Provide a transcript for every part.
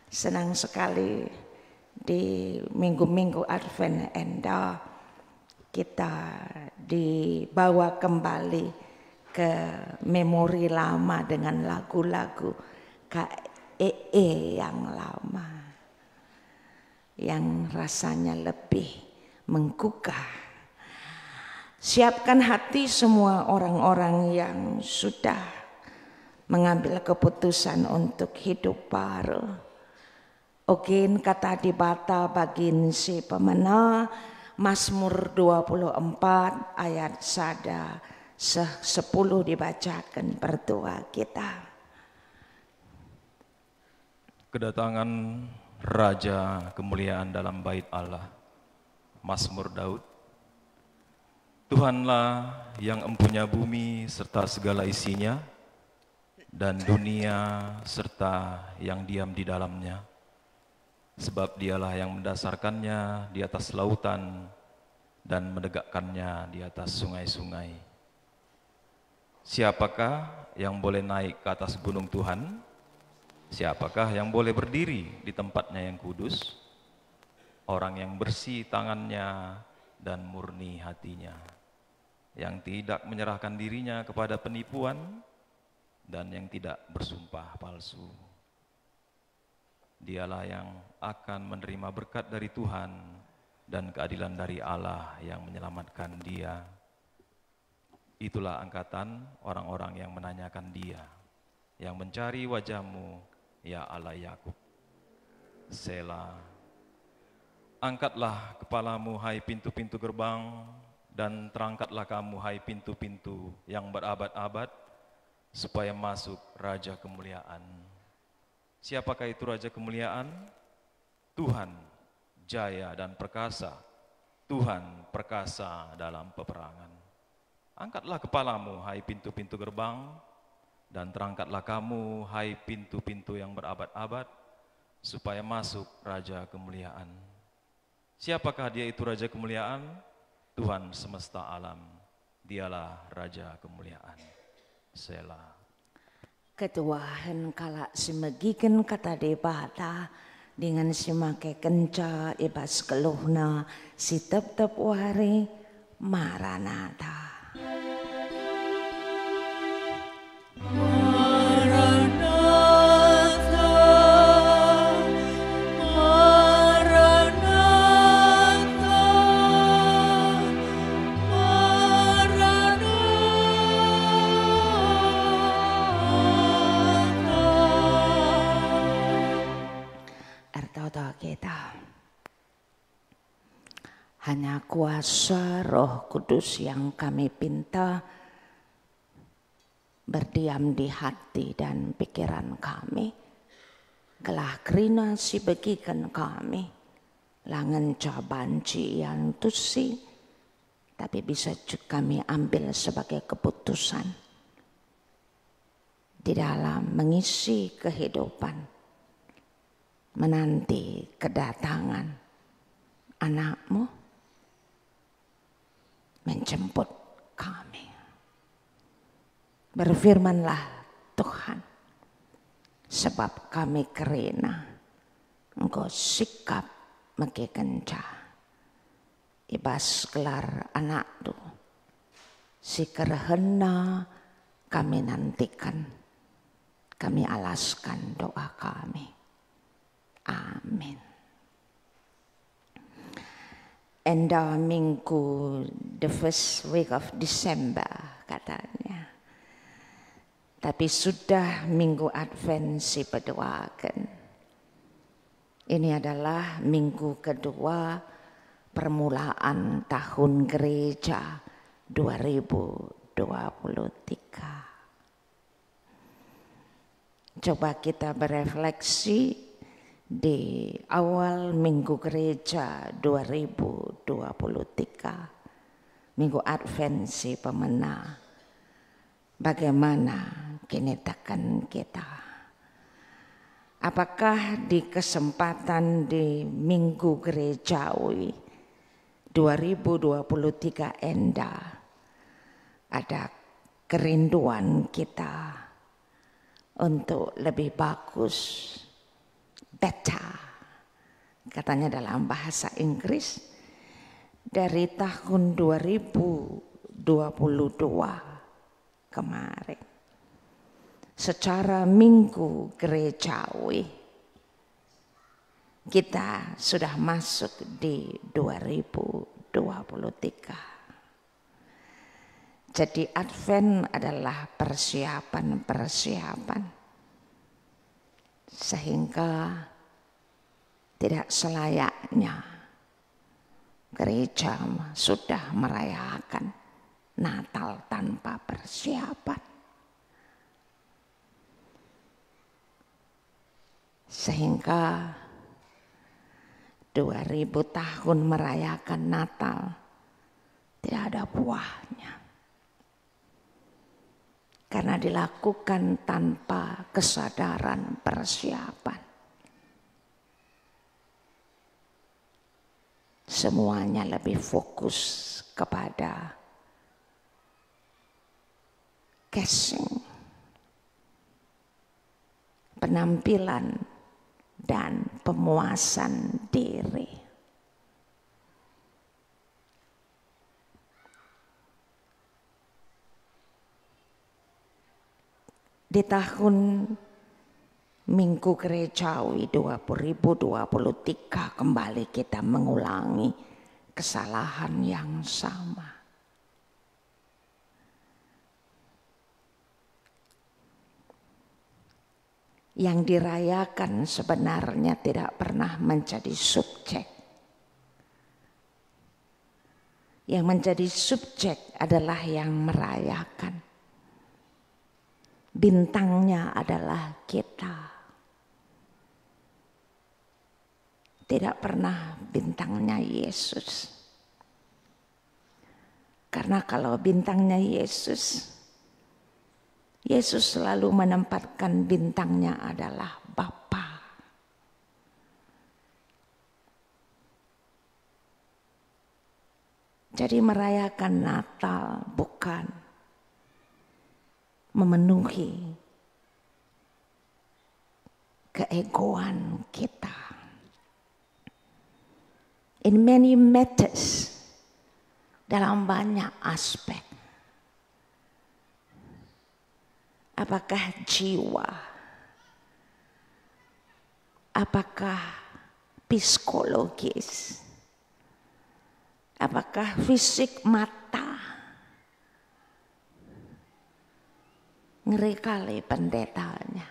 Senang sekali di minggu-minggu Advent Enda kita dibawa kembali ke memori lama dengan lagu-lagu KEE yang lama, yang rasanya lebih menggugah. Siapkan hati semua orang-orang yang sudah mengambil keputusan untuk hidup baru. Ogin kata dibata bagin si pemena Mazmur 24 ayat 10 dibacakan berdoa kita. Kedatangan Raja kemuliaan dalam bait Allah. Mazmur Daud. Tuhanlah yang empunya bumi serta segala isinya, dan dunia serta yang diam di dalamnya. Sebab dialah yang mendasarkannya di atas lautan dan menegakkannya di atas sungai-sungai. Siapakah yang boleh naik ke atas gunung Tuhan? Siapakah yang boleh berdiri di tempatnya yang kudus? Orang yang bersih tangannya dan murni hatinya, yang tidak menyerahkan dirinya kepada penipuan dan yang tidak bersumpah palsu. Dialah yang akan menerima berkat dari Tuhan dan keadilan dari Allah yang menyelamatkan dia. Itulah angkatan orang-orang yang menanyakan dia, yang mencari wajah-Mu, ya Allah Yakub. Selah. Angkatlah kepalamu, hai pintu-pintu gerbang, dan terangkatlah kamu, hai pintu-pintu yang berabad-abad, supaya masuk Raja kemuliaan. Siapakah itu Raja kemuliaan? Tuhan, jaya dan perkasa. Tuhan perkasa dalam peperangan. Angkatlah kepalamu, hai pintu-pintu gerbang, dan terangkatlah kamu, hai pintu-pintu yang berabad-abad, supaya masuk Raja kemuliaan. Siapakah dia itu Raja kemuliaan? Tuhan semesta alam. Dialah Raja kemuliaan. Selah. Ketuahan kalak simegiken kata debata dengan simake kenca ibas keluhna si tep-tep wari Maranatha. Kita hanya kuasa Roh Kudus yang kami pinta berdiam di hati dan pikiran kami, gelah kerina si bagikan kami langen cabanci yang tusi, tapi bisa juga kami ambil sebagai keputusan di dalam mengisi kehidupan, menanti kedatangan anak-Mu, menjemput kami. Berfirmanlah Tuhan, sebab kami kerina Engkau sikap meki kenca ibas gelar anak tu si kerhena kami nantikan, kami alaskan doa kami. Amin. Enda minggu the first week of December katanya. Tapi sudah minggu Advent si berdoakan. Ini adalah minggu kedua permulaan tahun gereja 2023. Coba kita berefleksi di awal minggu gereja 2023, minggu Advent si pemena, bagaimana kinitakan kita? Apakah di kesempatan di minggu gerejawi 2023 Enda ada kerinduan kita untuk lebih bagus, better katanya dalam bahasa Inggris, dari tahun 2022 kemarin secara minggu gerejawi kita sudah masuk di 2023. Jadi Advent adalah persiapan sehingga tidak selayaknya gereja sudah merayakan Natal tanpa persiapan. Sehingga 2000 tahun merayakan Natal tidak ada buahnya. Karena dilakukan tanpa kesadaran persiapan. Semuanya lebih fokus kepada casing, penampilan, dan pemuasan diri. Di tahun Minggu Gerejawi 2023 kembali kita mengulangi kesalahan yang sama. Yang dirayakan sebenarnya tidak pernah menjadi subjek. Yang menjadi subjek adalah yang merayakan. Bintangnya adalah kita. Tidak pernah bintangnya Yesus. Karena kalau bintangnya Yesus, Yesus selalu menempatkan bintangnya adalah Bapa. Jadi merayakan Natal bukan memenuhi keegoan kita. In many matters, dalam banyak aspek. Apakah jiwa? Apakah psikologis? Apakah fisik mata? Ngeri kali pendetanya.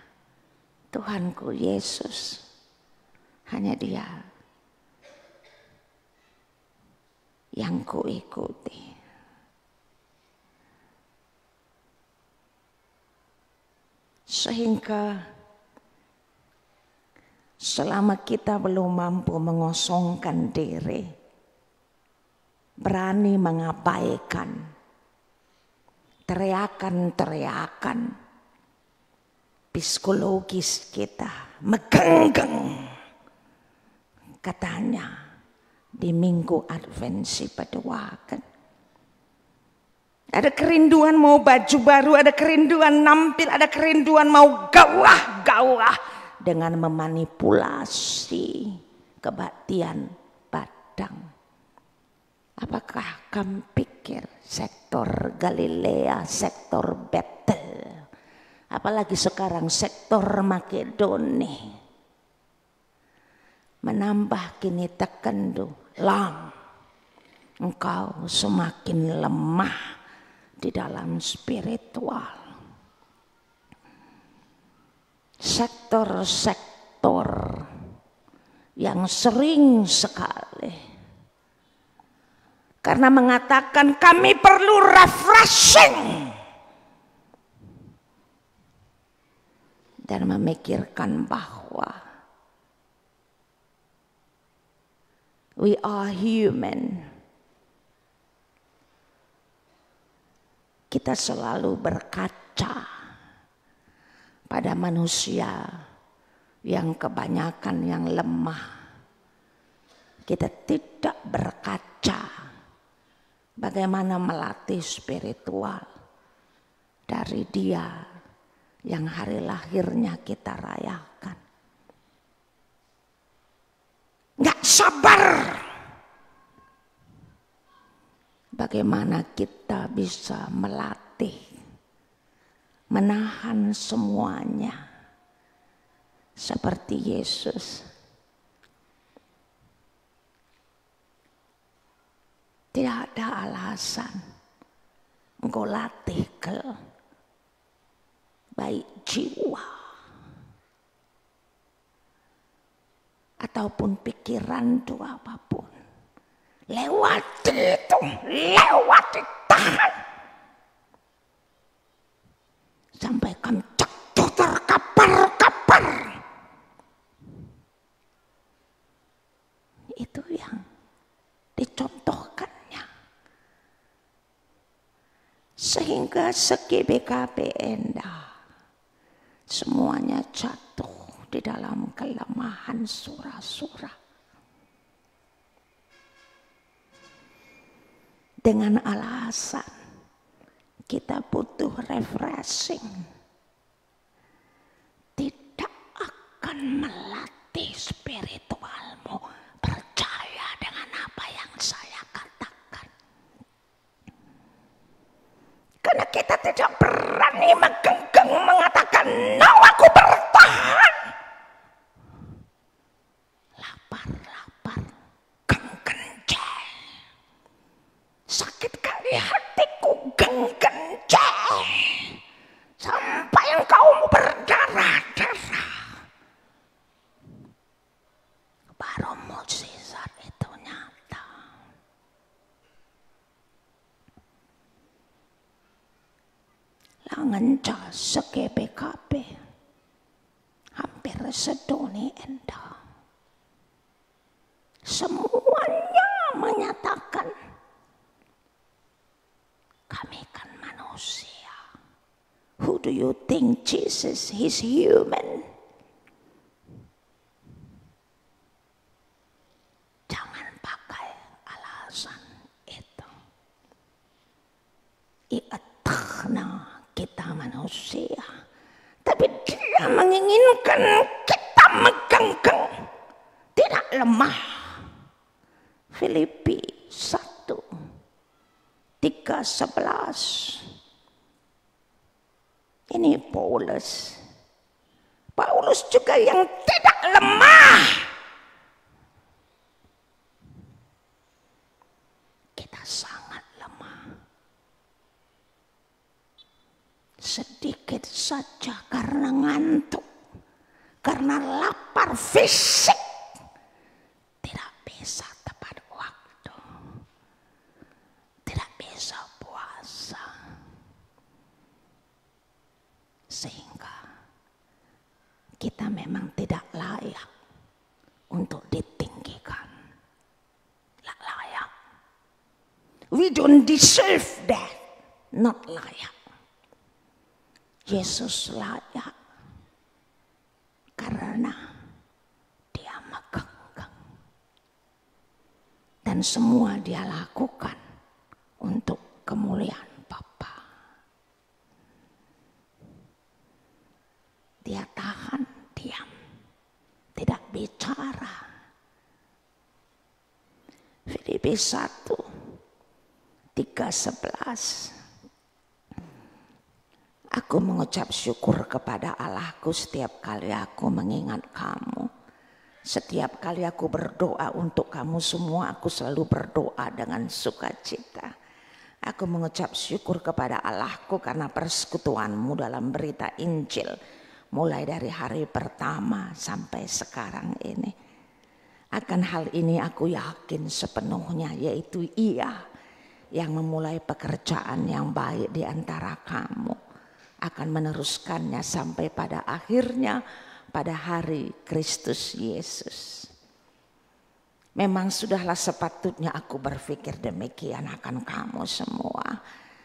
Tuhanku Yesus, hanya Dia yang kuikuti. Sehingga selama kita belum mampu mengosongkan diri, berani mengabaikan teriakan-teriakan psikologis kita, megenggang katanya di Minggu Advent si peduakan. Ada kerinduan mau baju baru, ada kerinduan nampil, ada kerinduan mau gawah-gawah dengan memanipulasi kebaktian padang. Apakah kamu pikir sektor Galilea, sektor Betel, apalagi sekarang sektor Makedoni menambah kini tekendu, lam, engkau semakin lemah di dalam spiritual. Sektor-sektor yang sering sekali karena mengatakan kami perlu refreshing dan memikirkan bahwa we are human. Kita selalu berkaca pada manusia yang kebanyakan yang lemah. Kita tidak berkaca bagaimana melatih spiritual dari Dia yang hari lahirnya kita rayakan. Nggak sabar. Bagaimana kita bisa melatih, menahan semuanya seperti Yesus. Tidak ada alasan engkau latih ke baik jiwa ataupun pikiran itu apapun. Lewati itu, lewati, tahan. Sampai kamu jatuh terkapar-kapar. Itu yang dicontohkannya. Sehingga segi-BKB endah. Semuanya jatuh di dalam kelemahan surah-surah. Dengan alasan kita butuh refreshing, tidak akan melatih spiritualmu. Percaya dengan apa yang saya katakan. Karena kita tidak berani menggenggam mengatakan, no, aku bertahan. Lapar, genggenjel. Sakit kali hatiku, genggenjel. Sampai engkau berdarah-darah. Baru mukjizat itu nyata. Langenca sege-BKB hampir sedoni endah. Semuanya menyatakan kami kan manusia. Who do you think Jesus is human? Jangan pakai alasan itu. Iatahna kita manusia, tapi dia menginginkan kita meganggang, tidak lemah. Filipi 1:3-11. Ini Paulus. Paulus juga yang tidak lemah. Kita sangat lemah. Sedikit saja karena ngantuk, karena lapar fisik, tidak bisa tepat waktu, tidak bisa puasa, sehingga kita memang tidak layak untuk ditinggikan. Tidak layak. We don't deserve that. Not layak. Yesus layak karena dia meganggang. Dan semua dia lakukan untuk kemuliaan Bapa. Dia tahan, diam, tidak bicara. Filipi 1:3-11. Aku mengucap syukur kepada Allahku setiap kali aku mengingat kamu. Setiap kali aku berdoa untuk kamu semua, aku selalu berdoa dengan sukacita. Aku mengucap syukur kepada Allahku karena persekutuanmu dalam berita Injil. Mulai dari hari pertama sampai sekarang ini. Akan hal ini aku yakin sepenuhnya, yaitu Ia yang memulai pekerjaan yang baik di antara kamu akan meneruskannya sampai pada akhirnya pada hari Kristus Yesus. Memang sudahlah sepatutnya aku berpikir demikian akan kamu semua.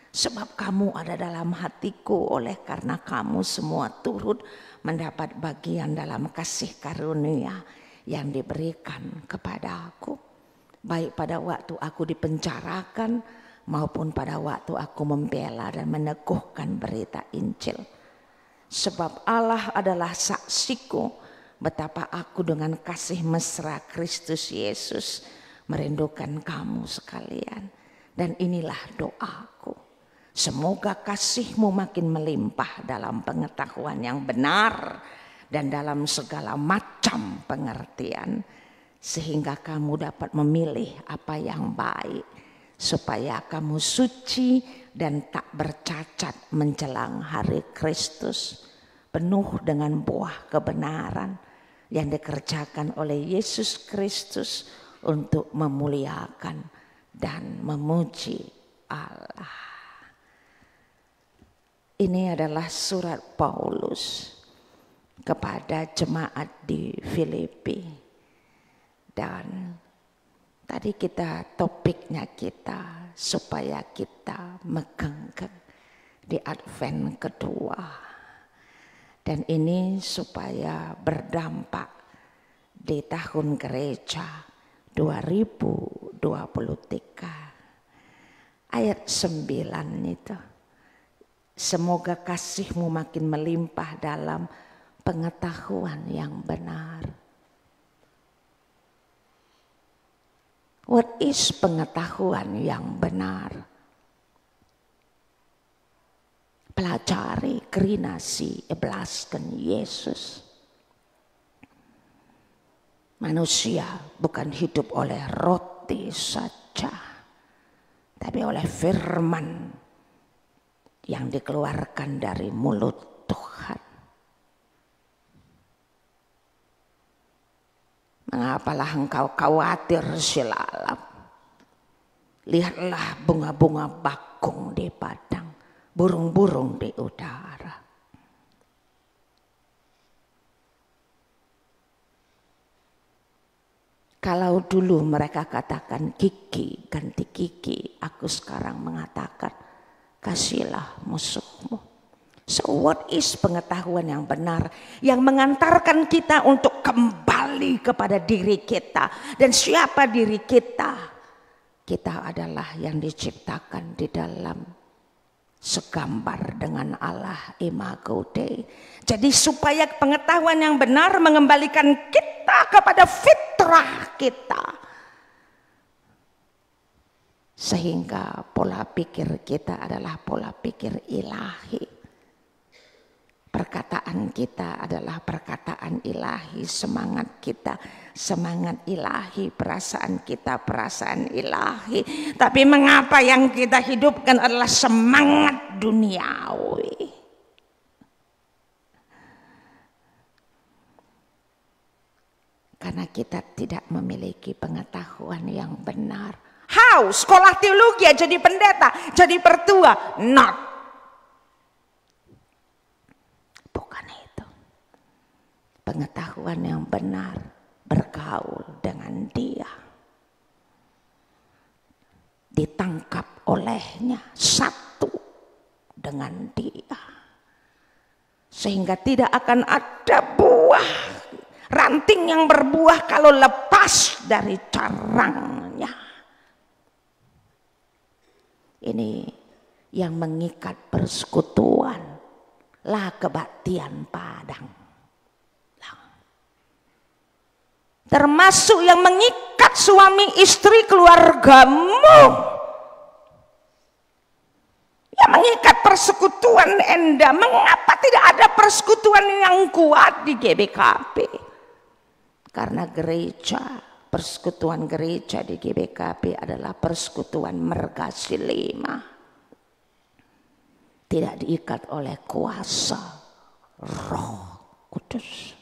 Sebab kamu ada dalam hatiku, oleh karena kamu semua turut mendapat bagian dalam kasih karunia yang diberikan kepada aku. Baik pada waktu aku dipenjarakan maupun pada waktu aku membela dan meneguhkan berita Injil. Sebab Allah adalah saksiku betapa aku dengan kasih mesra Kristus Yesus merindukan kamu sekalian. Dan inilah doaku. Semoga kasih-Mu makin melimpah dalam pengetahuan yang benar dan dalam segala macam pengertian. Sehingga kamu dapat memilih apa yang baik. Supaya kamu suci dan tak bercacat menjelang hari Kristus. Penuh dengan buah kebenaran yang dikerjakan oleh Yesus Kristus untuk memuliakan dan memuji Allah. Ini adalah surat Paulus kepada jemaat di Filipi. Dan tadi topiknya kita supaya kita megangkan di Advent kedua. Dan ini supaya berdampak di tahun gereja 2023. Ayat 9 itu. Semoga kasih-Mu makin melimpah dalam pengetahuan yang benar. What is pengetahuan yang benar? Pelajari, kerinasi, eblaskan Yesus. Manusia bukan hidup oleh roti saja, tapi oleh firman yang dikeluarkan dari mulut Tuhan. Mengapalah engkau khawatir silalam? Lihatlah bunga-bunga bakung di padang, burung-burung di udara. Kalau dulu mereka katakan gigi ganti gigi, aku sekarang mengatakan kasihlah musuhmu. So what is pengetahuan yang benar yang mengantarkan kita untuk kembali kepada diri kita. Dan siapa diri kita? Kita adalah yang diciptakan di dalam segambar dengan Allah, imago Dei. Jadi supaya pengetahuan yang benar mengembalikan kita kepada fitrah kita. Sehingga pola pikir kita adalah pola pikir ilahi. Perkataan kita adalah perkataan ilahi, semangat kita semangat ilahi, perasaan kita perasaan ilahi. Tapi mengapa yang kita hidupkan adalah semangat duniawi? Karena kita tidak memiliki pengetahuan yang benar. How? Sekolah teologi jadi pendeta, jadi pertua? Not. Bukan itu. Pengetahuan yang benar bergaul dengan Dia. Ditangkap olehnya, satu dengan Dia. Sehingga tidak akan ada buah, ranting yang berbuah kalau lepas dari carangnya. Ini yang mengikat persekutuan. Lah kebaktian padang. Termasuk yang mengikat suami istri keluargamu. Yang mengikat persekutuan Anda. Mengapa tidak ada persekutuan yang kuat di GBKP? Karena gereja, persekutuan gereja di GBKP adalah persekutuan mergasi 5. Tidak diikat oleh kuasa Roh Kudus.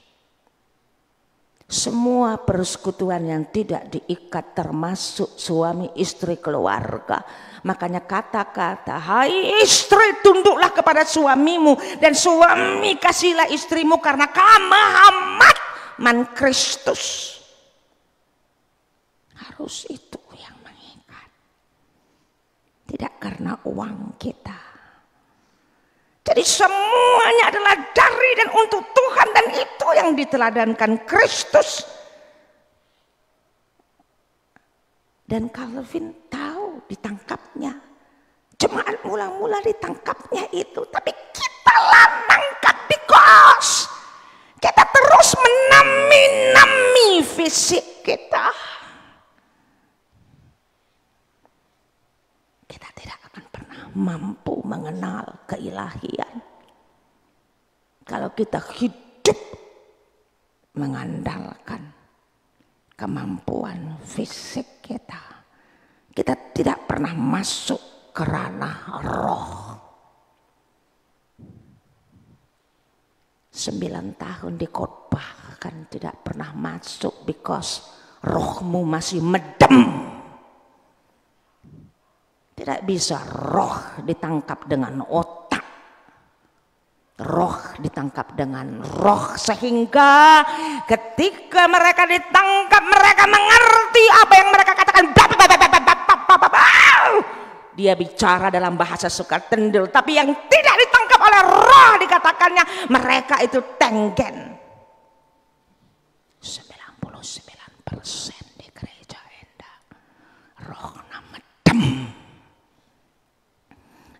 Semua persekutuan yang tidak diikat termasuk suami istri keluarga. Makanya kata-kata, hai istri tunduklah kepada suamimu. Dan suami kasihlah istrimu karena kamahamat man Kristus. Harus itu yang mengikat. Tidak karena uang kita. Jadi semuanya adalah dari dan untuk Tuhan, dan itu yang diteladankan Kristus. Dan Calvin tahu ditangkapnya. Jemaat mula-mula ditangkapnya itu. Tapi kita lah nangkap because Kita terus menami-nami fisik kita. Kita tidak akan pernah mampu mengenal keilahian kalau kita hidup mengandalkan kemampuan fisik kita. Kita tidak pernah masuk ke ranah roh. 9 tahun di khotbah kan tidak pernah masuk because rohmu masih medem. Tidak bisa roh ditangkap dengan otak. Roh ditangkap dengan roh, sehingga ketika mereka ditangkap mereka mengerti apa yang mereka katakan. Dia bicara dalam bahasa Sukatendel, tapi yang tidak ditangkap oleh roh dikatakannya mereka itu tenggen. 99% di gereja Enda roh medem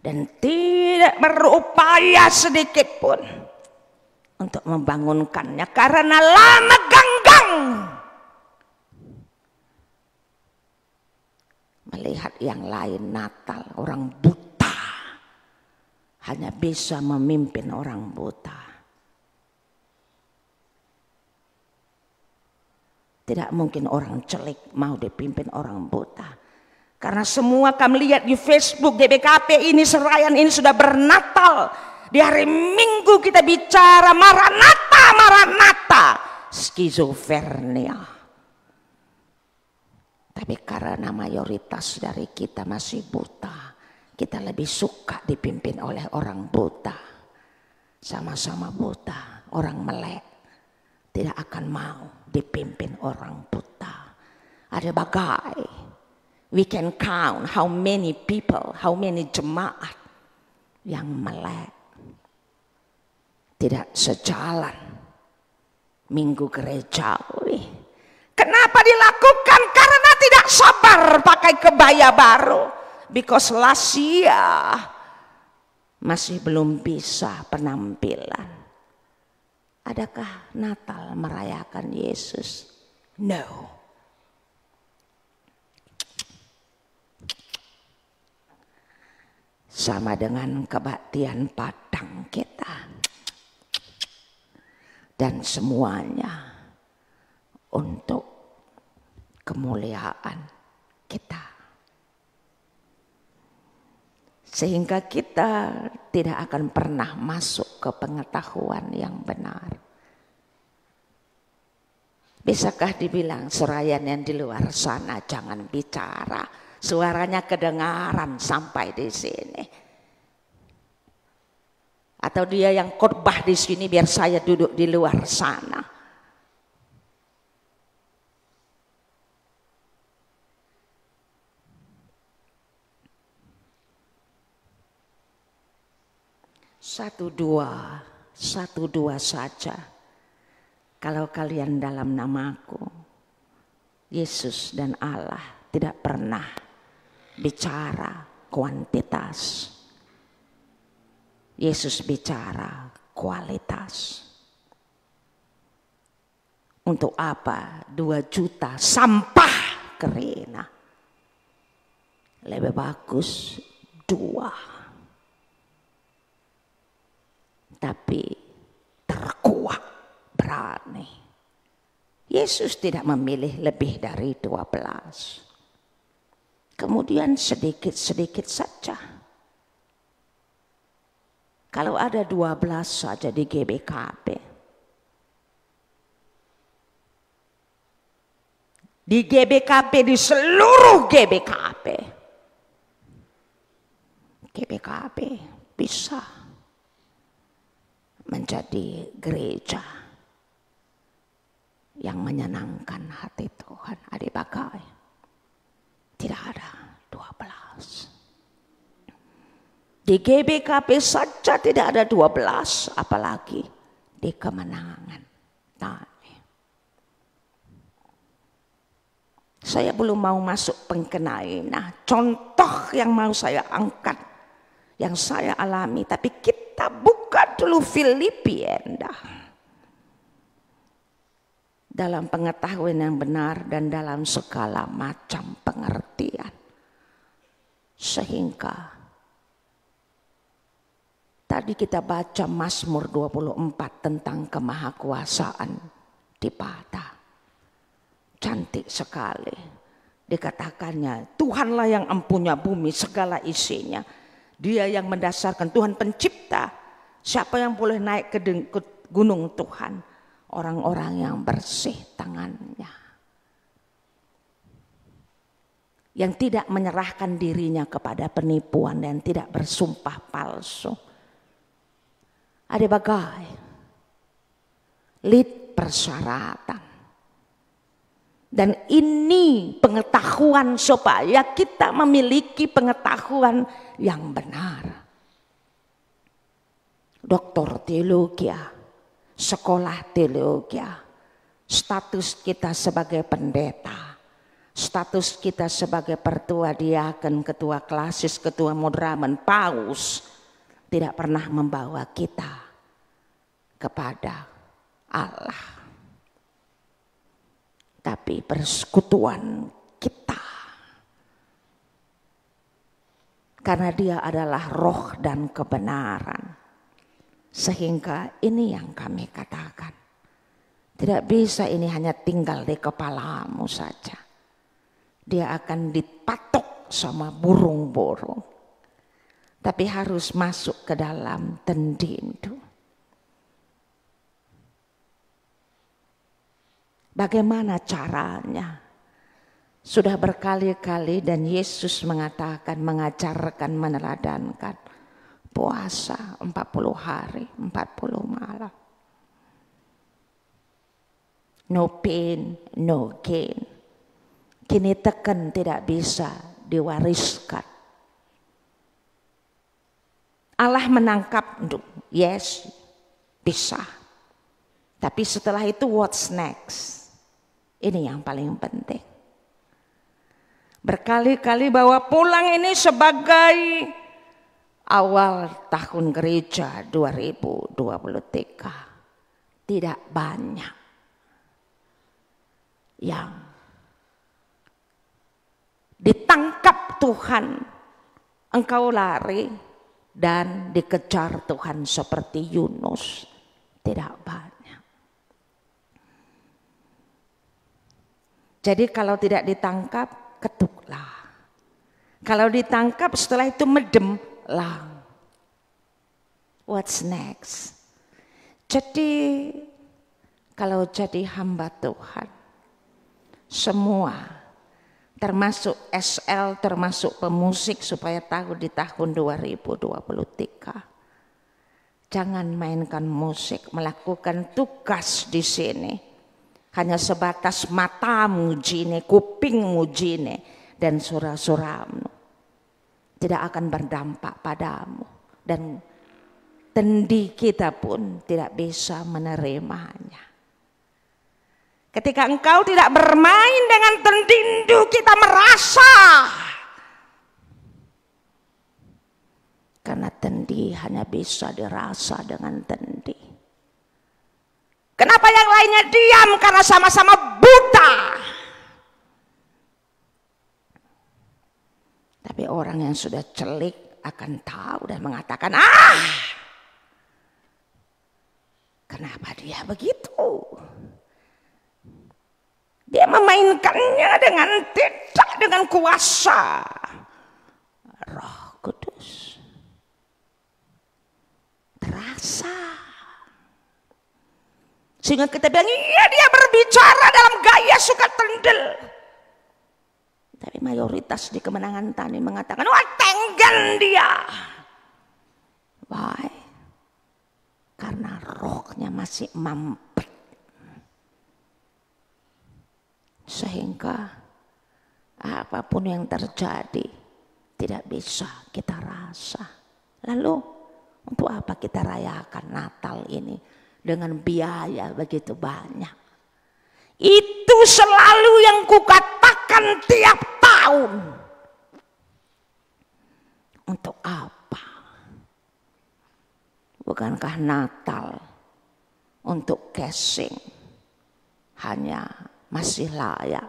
dan tidak berupaya sedikit pun untuk membangunkannya karena lama ganggang melihat yang lain Natal. Orang buta hanya bisa memimpin orang buta. Tidak mungkin orang celik mau dipimpin orang buta. Karena semua kami lihat di Facebook GBKP ini, seraian ini sudah bernatal. Di hari Minggu kita bicara Maranatha, Maranatha, skizofrenia. Tapi karena mayoritas dari kita masih buta, kita lebih suka dipimpin oleh orang buta. Sama-sama buta, orang melek tidak akan mau dipimpin orang buta. Ada bagai. We can count how many people, how many jemaat yang melek. Tidak sejalan minggu gerejawi. Kenapa dilakukan? Karena tidak sabar pakai kebaya baru. Because last year masih belum bisa penampilan. Adakah Natal merayakan Yesus? No. Sama dengan kebaktian Padang kita. Dan semuanya untuk kemuliaan kita. Sehingga kita tidak akan pernah masuk ke pengetahuan yang benar. Bisakah dibilang seraian yang di luar sana jangan bicara? Suaranya kedengaran sampai di sini. Atau dia yang khotbah di sini biar saya duduk di luar sana. Satu dua saja. Kalau kalian dalam namaku, Yesus dan Allah tidak pernah bicara kuantitas. Yesus bicara kualitas. Untuk apa 2 juta sampah kerina? Lebih bagus 2. Tapi terkuat, berani. Yesus tidak memilih lebih dari 12. Kemudian sedikit-sedikit saja. Kalau ada 12 saja di GBKP. Di GBKP, di seluruh GBKP. GBKP bisa menjadi gereja yang menyenangkan hati Tuhan. Adik bagai, tidak ada 12. Di GBKP saja tidak ada 12, apalagi di Kemenangan Tani. Saya belum mau masuk pengkenai. Nah, contoh yang mau saya angkat, yang saya alami, tapi kita buka dulu Filipi Enda. dalam pengetahuan yang benar dan dalam segala macam pengertian. Sehingga tadi kita baca Mazmur 24 tentang kemahakuasaan di Bapa. Cantik sekali. Dikatakannya, Tuhanlah yang empunya bumi segala isinya. Dia yang mendasarkan, Tuhan pencipta. Siapa yang boleh naik ke gunung Tuhan? Orang-orang yang bersih tangannya. Yang tidak menyerahkan dirinya kepada penipuan dan tidak bersumpah palsu. Ada bagai lid persyaratan. Dan ini pengetahuan supaya kita memiliki pengetahuan yang benar. Doktor teologi, sekolah teologi, status kita sebagai pendeta, status kita sebagai pertua diaken, ketua klasis, ketua moderamen, paus, tidak pernah membawa kita kepada Allah. Tapi persekutuan kita, karena dia adalah roh dan kebenaran. Sehingga ini yang kami katakan, tidak bisa ini hanya tinggal di kepalamu saja. Dia akan dipatok sama burung-burung, tapi harus masuk ke dalam tendindu. Bagaimana caranya? Sudah berkali-kali dan Yesus mengatakan, mengajarkan, meneladankan puasa 40 hari, 40 malam. No pain, no gain. Kini teken tidak bisa diwariskan. Allah menangkap, yes, bisa. Tapi setelah itu what's next? Ini yang paling penting. Berkali-kali bawa pulang ini sebagai awal tahun gereja 2023. Tidak banyak yang ditangkap Tuhan. Engkau lari dan dikejar Tuhan seperti Yunus. Tidak banyak. Jadi kalau tidak ditangkap, ketuklah. Kalau ditangkap setelah itu medemlah. What's next? Jadi kalau jadi hamba Tuhan, semua termasuk SL, termasuk pemusik supaya tahu di tahun 2023. Jangan mainkan musik, melakukan tugas di sini. Hanya sebatas matamu jine, kupingmu jine, dan surah-surahmu. Tidak akan berdampak padamu. Dan tendi kita pun tidak bisa menerimanya. Ketika engkau tidak bermain dengan tendindu, kita merasa. Karena tendi hanya bisa dirasa dengan tendi. Kenapa yang lainnya diam? Karena sama-sama buta. Tapi orang yang sudah celik akan tahu dan mengatakan, kenapa dia begitu? Dia memainkannya dengan kuasa Roh Kudus. Terasa. Sehingga kita bilang, iya dia berbicara dalam gaya suka tendel. Tapi mayoritas di Kemenangan Tani mengatakan, wah tenggen dia. Why? Karena rohnya masih mampet. Sehingga apapun yang terjadi tidak bisa kita rasa. Lalu untuk apa kita rayakan Natal ini? Dengan biaya begitu banyak. Itu selalu yang kukatakan tiap tahun. Untuk apa? Bukankah Natal untuk casing hanya masih layak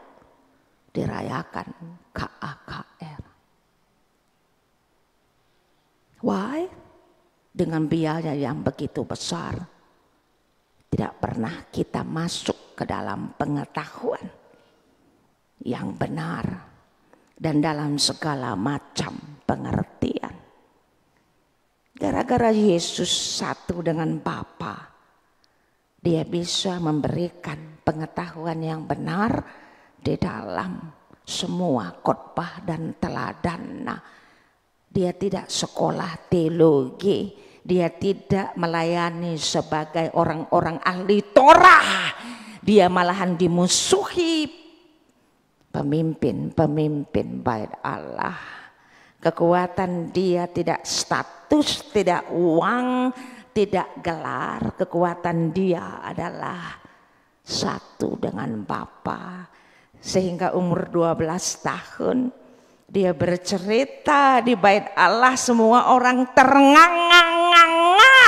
dirayakan KAKR. Why? Dengan biaya yang begitu besar, tidak pernah kita masuk ke dalam pengetahuan yang benar dan dalam segala macam pengertian. Gara-gara Yesus satu dengan Bapa, dia bisa memberikan pengetahuan yang benar di dalam semua khotbah dan teladan. Dia tidak sekolah teologi, dia tidak melayani sebagai orang-orang ahli Torah. Dia malahan dimusuhi pemimpin-pemimpin bait Allah. Kekuatan dia tidak status, tidak uang, tidak gelar. Kekuatan dia adalah satu dengan Bapa. Sehingga umur 12 tahun dia bercerita di bait Allah, semua orang ternganga-nganga.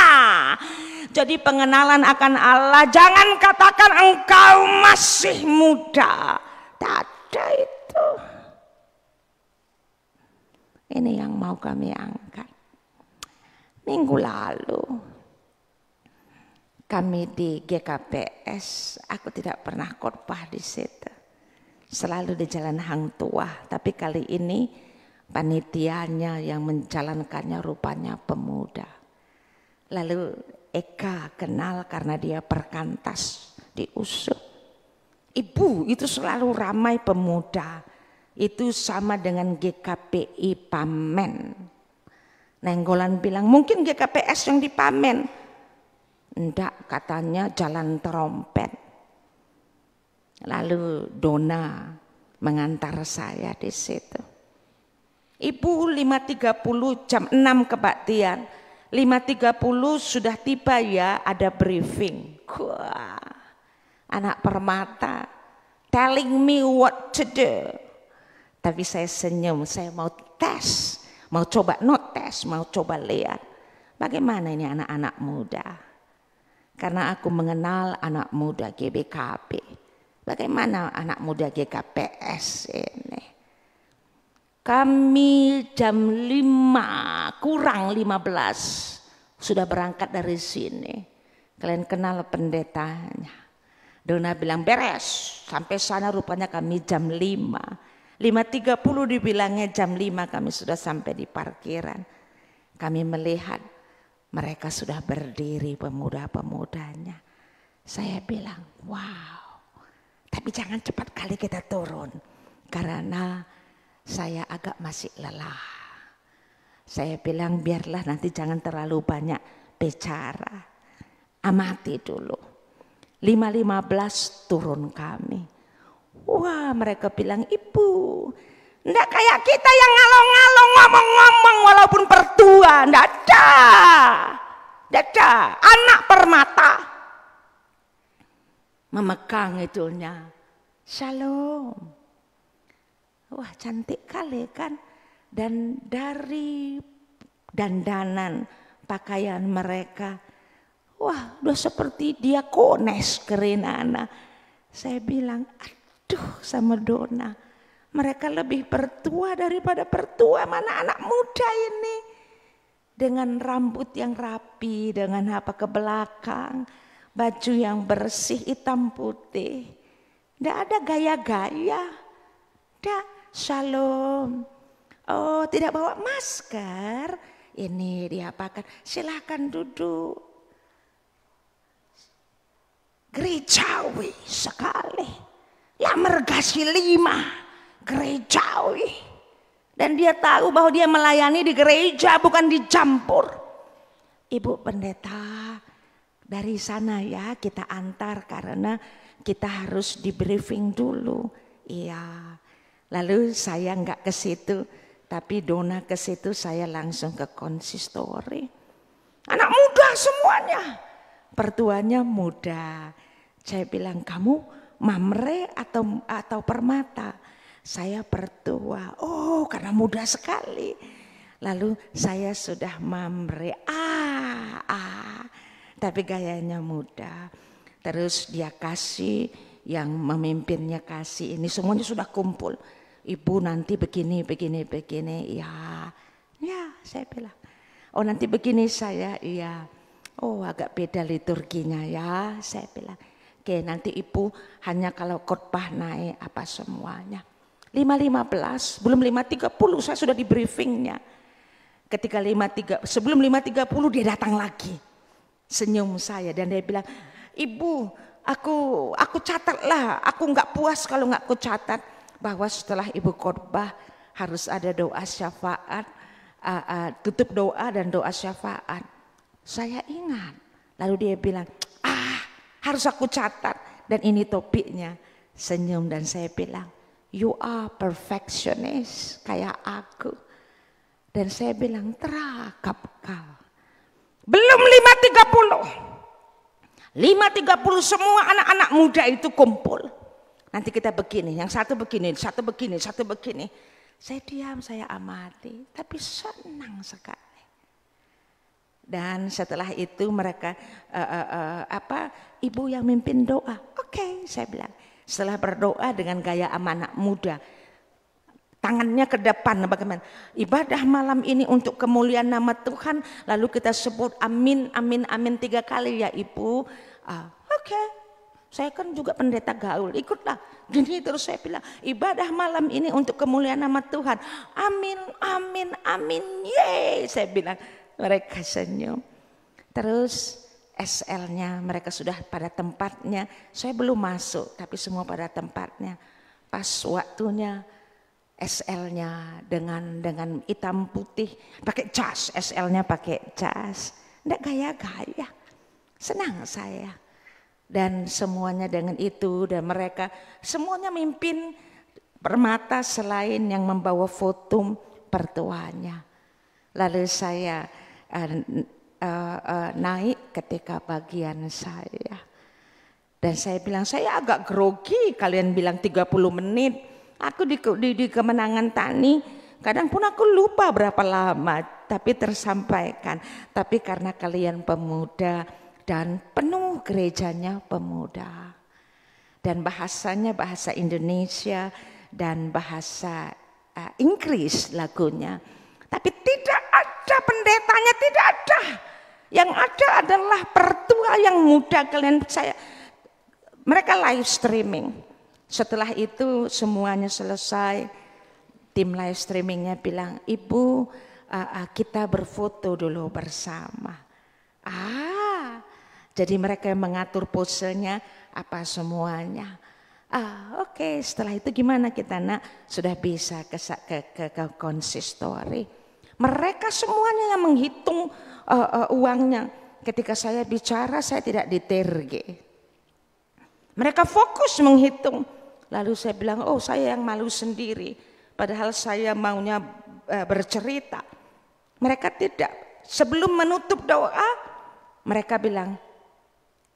Jadi pengenalan akan Allah, jangan katakan engkau masih muda. Tak ada itu. Ini yang mau kami angkat. Minggu lalu kami di GKPS, aku tidak pernah khotbah di situ. Selalu di Jalan Hang Tuah, tapi kali ini panitianya yang menjalankannya rupanya pemuda. Lalu Eka kenal karena dia perkantas diusung. Ibu itu selalu ramai pemuda, itu sama dengan GKPI Pamen. Nenggolan bilang mungkin GKPS yang dipamen. Enggak, katanya Jalan Trompet. Lalu Dona mengantar saya di situ. Ibu 5.30 jam 6 kebaktian. 5.30 sudah tiba ya, ada briefing. Wah, anak permata telling me what to do. Tapi saya senyum, saya mau tes, mau coba notes, mau coba lihat bagaimana ini anak-anak muda. Karena aku mengenal anak muda GBKP. Bagaimana anak muda GKPS ini? Kami jam 5 kurang 15 sudah berangkat dari sini. Kalian kenal pendetanya. Dona bilang beres. Sampai sana rupanya kami jam 5. 5.30 dibilangnya jam 5 kami sudah sampai di parkiran. Kami melihat mereka sudah berdiri pemuda-pemudanya. Saya bilang wow. Tapi jangan cepat kali kita turun. Karena saya agak masih lelah. Saya bilang biarlah nanti jangan terlalu banyak bicara. Amati dulu. 5.15 turun kami. Wah, mereka bilang, Ibu, enggak kayak kita yang ngalong-ngalong ngomong-ngomong walaupun pertua. Enggak ada. Enggak ada. Anak permata. Memegang itunya. Shalom. Wah, cantik kali kan. Dan dari dandanan pakaian mereka, wah udah seperti diakones Kerinana. Saya bilang, aduh sama Dona, mereka lebih pertua daripada pertua, mana anak muda ini. Dengan rambut yang rapi, dengan apa ke belakang, baju yang bersih hitam putih. Nggak ada gaya-gaya. Nggak, shalom. Oh, tidak bawa masker. Ini diapakan? Silahkan duduk. Gerejawi sekali. Lamergasi 5. Gerejawi. Dan dia tahu bahwa dia melayani di gereja, bukan dicampur. Ibu pendeta, dari sana ya kita antar karena kita harus di briefing dulu. Iya. Lalu saya enggak ke situ. Tapi Dona ke situ, saya langsung ke konsistori. Anak muda semuanya. Pertuanya muda. Saya bilang, kamu mamre atau permata? Saya pertua. Oh, karena muda sekali. Lalu saya sudah mamre. Tapi gayanya muda. Terus dia kasih yang memimpinnya kasih ini semuanya sudah kumpul. Ibu nanti begini. Ya saya bilang. Oh nanti begini saya, iya. Oh agak beda liturginya ya, saya bilang. Oke nanti ibu hanya kalau khotbah naik apa semuanya. 5.15, belum 5.30 saya sudah di briefingnya. Ketika sebelum 5.30 dia datang lagi. Senyum saya dan dia bilang, ibu aku catatlah, aku nggak puas kalau nggak aku catat bahwa setelah ibu khotbah harus ada doa syafaat, tutup doa dan doa syafaat. Saya ingat, lalu dia bilang, harus aku catat dan ini topiknya. Senyum dan saya bilang, you are perfectionist kayak aku. Dan saya bilang, terakap kau. Belum 5.30 semua anak-anak muda itu kumpul. Nanti kita begini, yang satu begini. Saya diam, saya amati, tapi senang sekali. Dan setelah itu mereka ibu yang mimpin doa. Oke, saya bilang. Setelah berdoa dengan gaya anak muda, tangannya ke depan bagaimana? Ibadah malam ini untuk kemuliaan nama Tuhan, lalu kita sebut amin 3 kali ya ibu. Oke. Saya kan juga pendeta gaul, ikutlah. Gini terus saya bilang, ibadah malam ini untuk kemuliaan nama Tuhan. Amin. Yeay, saya bilang. Mereka senyum. Terus SL-nya mereka sudah pada tempatnya. Saya belum masuk, tapi semua pada tempatnya. Pas waktunya SL-nya dengan hitam putih, pakai jas, SL-nya pakai jas. Enggak gaya-gaya. Senang saya. Dan semuanya dengan itu dan mereka semuanya mimpin permata selain yang membawa foto pertuanya. Lalu saya naik ketika bagian saya. Dan saya bilang saya agak grogi, kalian bilang 30 menit. Aku di kemenangan tani, kadang pun aku lupa berapa lama, tapi tersampaikan. Tapi karena kalian pemuda dan penuh gerejanya pemuda. Dan bahasanya bahasa Indonesia dan bahasa Inggris lagunya. Tapi tidak ada pendetanya, tidak ada. Yang ada adalah pertua yang muda kalian saya. Mereka live streaming. Setelah itu semuanya selesai, tim live streamingnya bilang, ibu kita berfoto dulu bersama. Jadi mereka yang mengatur posenya apa semuanya. Oke, setelah itu gimana kita nak? Sudah bisa ke konsistori. Mereka semuanya yang menghitung uangnya. Ketika saya bicara saya tidak diterge. Mereka fokus menghitung. Lalu saya bilang, oh saya yang malu sendiri. Padahal saya maunya bercerita. Mereka tidak. Sebelum menutup doa, mereka bilang,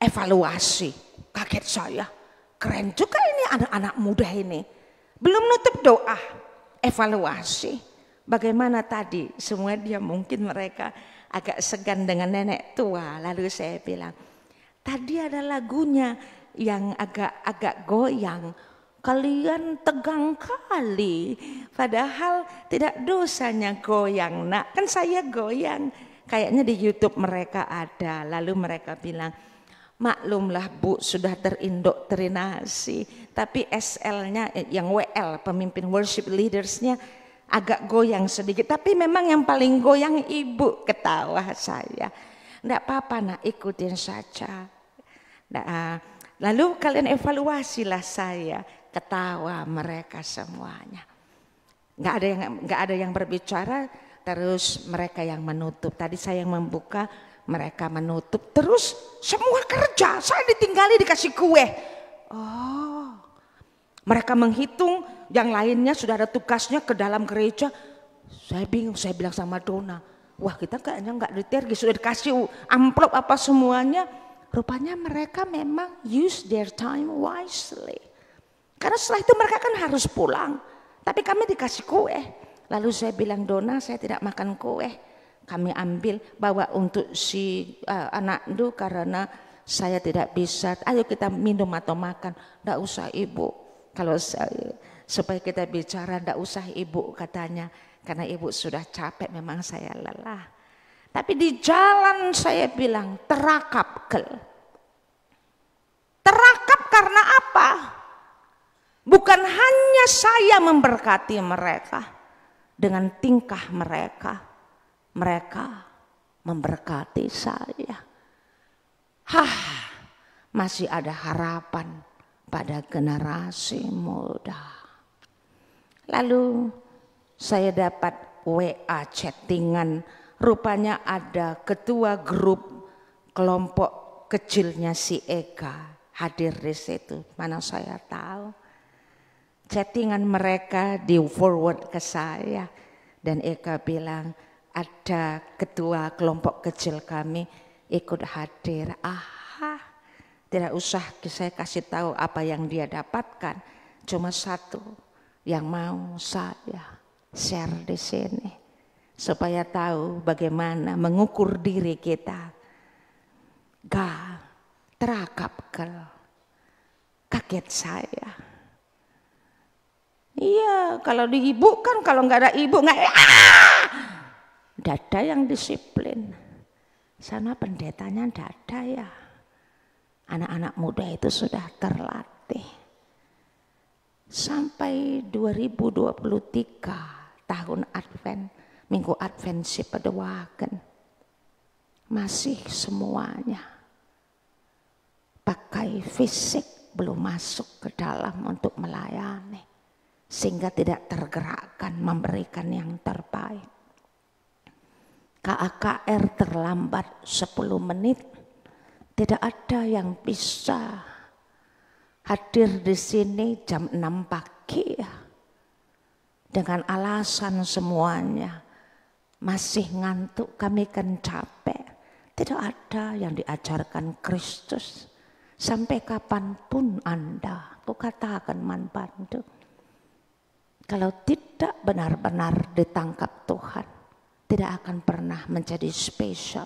evaluasi. Kaget saya. Keren juga ini anak-anak muda ini. Belum nutup doa, evaluasi. Bagaimana tadi? Semua dia mungkin mereka agak segan dengan nenek tua. Lalu saya bilang, tadi ada lagunya yang agak goyang. Kalian tegang kali. Padahal tidak dosanya goyang. Nak, kan saya goyang. Kayaknya di YouTube mereka ada. Lalu mereka bilang, maklumlah Bu sudah terindoktrinasi. Tapi SL-nya yang WL, pemimpin worship leaders-nya agak goyang sedikit. Tapi memang yang paling goyang ibu, ketawa saya. Enggak apa-apa nak, ikutin saja. Lalu kalian evaluasilah saya, ketawa mereka semuanya. Enggak ada yang berbicara, terus mereka yang menutup. Tadi saya yang membuka, mereka menutup. Terus semua kerja, saya ditinggali dikasih kue. Oh, mereka menghitung, yang lainnya sudah ada tugasnya ke dalam gereja. Saya bingung, saya bilang sama Dona, wah kita kayaknya enggak ditergi, sudah dikasih amplop apa semuanya. Rupanya mereka memang use their time wisely. Karena setelah itu mereka kan harus pulang. Tapi kami dikasih kue. Lalu saya bilang, Dona saya tidak makan kue. Kami ambil bawa untuk si anak itu karena saya tidak bisa, ayo kita minum atau makan. Tidak usah ibu, kalau saya, supaya kita bicara tidak usah ibu katanya. Karena ibu sudah capek, memang saya lelah. Tapi di jalan saya bilang terakap Kel. Terakap karena apa? Bukan hanya saya memberkati mereka dengan tingkah mereka. Mereka memberkati saya. Masih ada harapan pada generasi muda. Lalu saya dapat WA chattingan, rupanya ada ketua grup kelompok kecilnya si Eka hadir di situ. Mana saya tahu. Chattingan mereka di forward ke saya dan Eka bilang ada ketua kelompok kecil kami ikut hadir. Tidak usah saya kasih tahu apa yang dia dapatkan, cuma satu yang mau saya share di sini supaya tahu bagaimana mengukur diri kita. Terakap kaget saya. Iya, kalau di ibu kan kalau nggak ada ibu nggak. Dada yang disiplin. Sana pendetanya dada ya. Anak-anak muda itu sudah terlatih. Sampai 2023 tahun Advent, Minggu Advent si Pedewaken, masih semuanya pakai fisik, belum masuk ke dalam untuk melayani, sehingga tidak tergerakkan memberikan yang terbaik. KAKR terlambat 10 menit, tidak ada yang bisa hadir di sini jam 6 pagi ya. Dengan alasan semuanya masih ngantuk, kami kan capek. Tidak ada yang diajarkan Kristus. Sampai kapanpun Anda, aku katakan manbantu, kalau tidak benar-benar ditangkap Tuhan, tidak akan pernah menjadi spesial.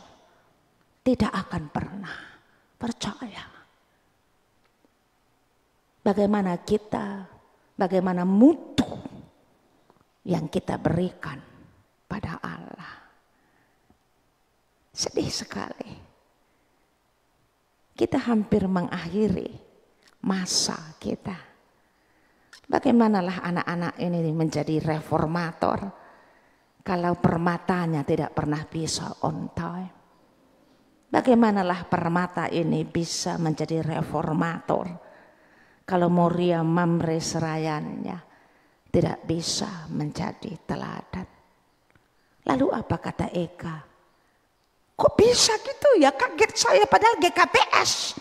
Tidak akan pernah, percaya. Bagaimana kita, bagaimana mutu yang kita berikan pada Allah. Sedih sekali. Kita hampir mengakhiri masa kita. Bagaimanalah anak-anak ini menjadi reformator kalau permatanya tidak pernah bisa on time. Bagaimanalah permata ini bisa menjadi reformator kalau Moria Mamre Serayannya tidak bisa menjadi teladan. Lalu apa kata Eka? Kok bisa gitu ya, kaget saya, padahal GKPS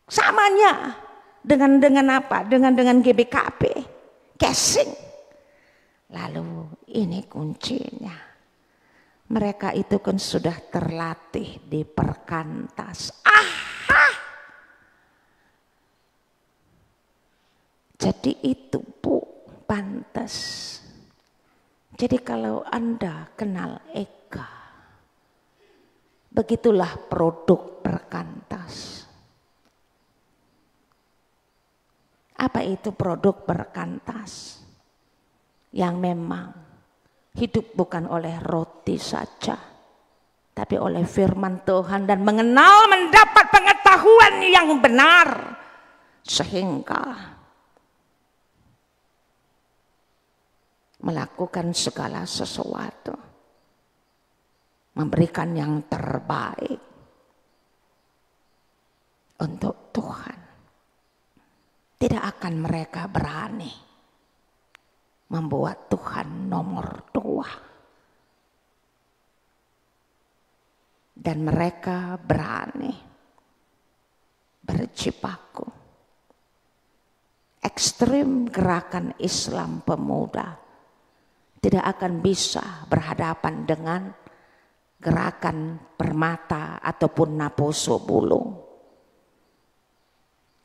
samanya dengan apa? Dengan GBKP, casing. Lalu ini kuncinya. Mereka itu kan sudah terlatih di perkantas. Jadi itu Bu, pantas. Jadi kalau Anda kenal Eka, begitulah produk perkantas. Apa itu produk perkantas? Yang memang hidup bukan oleh roti saja, tapi oleh firman Tuhan dan mendapat pengetahuan yang benar, sehingga melakukan segala sesuatu, memberikan yang terbaik untuk Tuhan. Tidak akan mereka berani membuat Tuhan nomor 2. Dan mereka berani berjibaku. Ekstrim gerakan Islam pemuda tidak akan bisa berhadapan dengan gerakan Permata ataupun Naposo Bulung.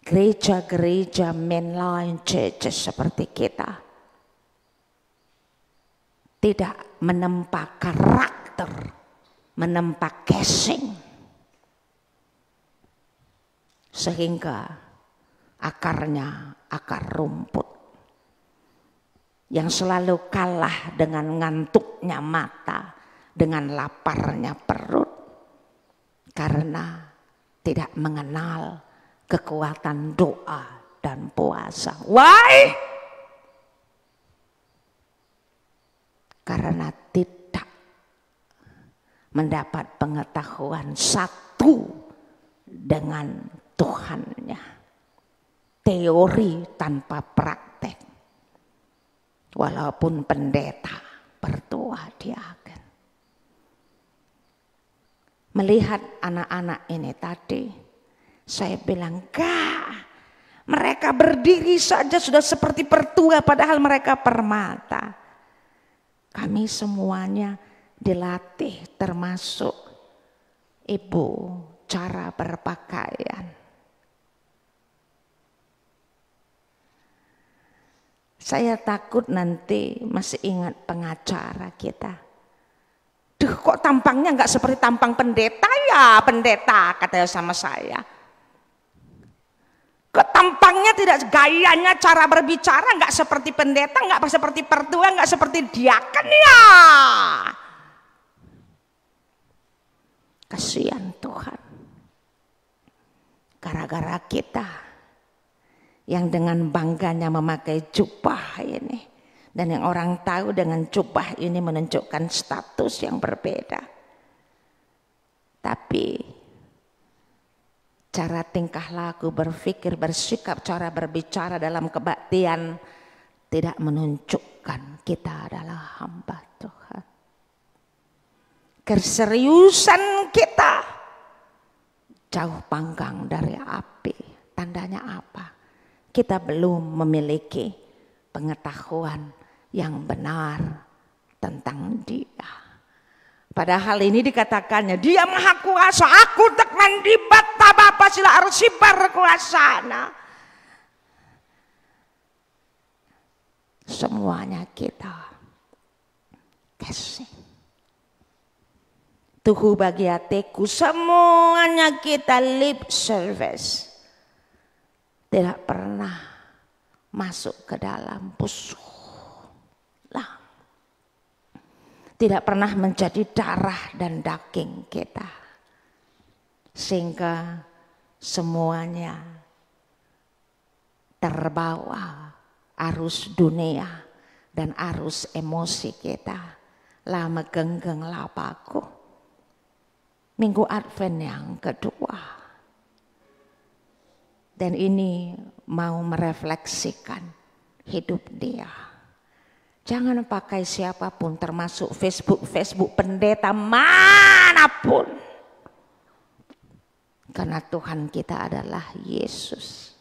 Gereja-gereja mainline churches seperti kita tidak menempa karakter, menempa casing. sehingga akarnya akar rumput yang selalu kalah dengan ngantuknya mata, dengan laparnya perut, karena tidak mengenal kekuatan doa dan puasa. Why? Karena tidak mendapat pengetahuan satu dengan Tuhannya. Teori tanpa praktek. Walaupun pendeta berdoa dia akan melihat anak-anak ini tadi, saya bilang, "Gak, mereka berdiri saja sudah seperti pertua padahal mereka permata." Kami semuanya dilatih, termasuk ibu, cara berpakaian. Saya takut nanti, masih ingat pengacara kita. Duh, kok tampangnya nggak seperti tampang pendeta ya, pendeta, katanya sama saya. Kok tampangnya tidak, gayanya, cara berbicara nggak seperti pendeta, nggak seperti pertua, nggak seperti diaken ya. Kasihan Tuhan. Gara-gara kita yang dengan bangganya memakai jubah ini, dan yang orang tahu dengan jubah ini menunjukkan status yang berbeda. Tapi cara tingkah laku, berpikir, bersikap, cara berbicara dalam kebaktian tidak menunjukkan kita adalah hamba Tuhan. Keseriusan kita jauh panggang dari api. Tandanya apa? Kita belum memiliki pengetahuan yang benar tentang Dia. Padahal ini dikatakannya, Dia Maha Kuasa, aku tak mandibat tabapa sila arsibar kuasana. Semuanya kita kasih. Tuhu bagi hatiku, semuanya kita lip service. Tidak pernah masuk ke dalam pusuh. Tidak pernah menjadi darah dan daging kita. Sehingga semuanya terbawa arus dunia dan arus emosi kita. Lama genggeng lapaku. Minggu Advent yang kedua. Dan ini mau merefleksikan hidup dia. Jangan pakai siapapun, termasuk Facebook pendeta manapun. Karena Tuhan kita adalah Yesus.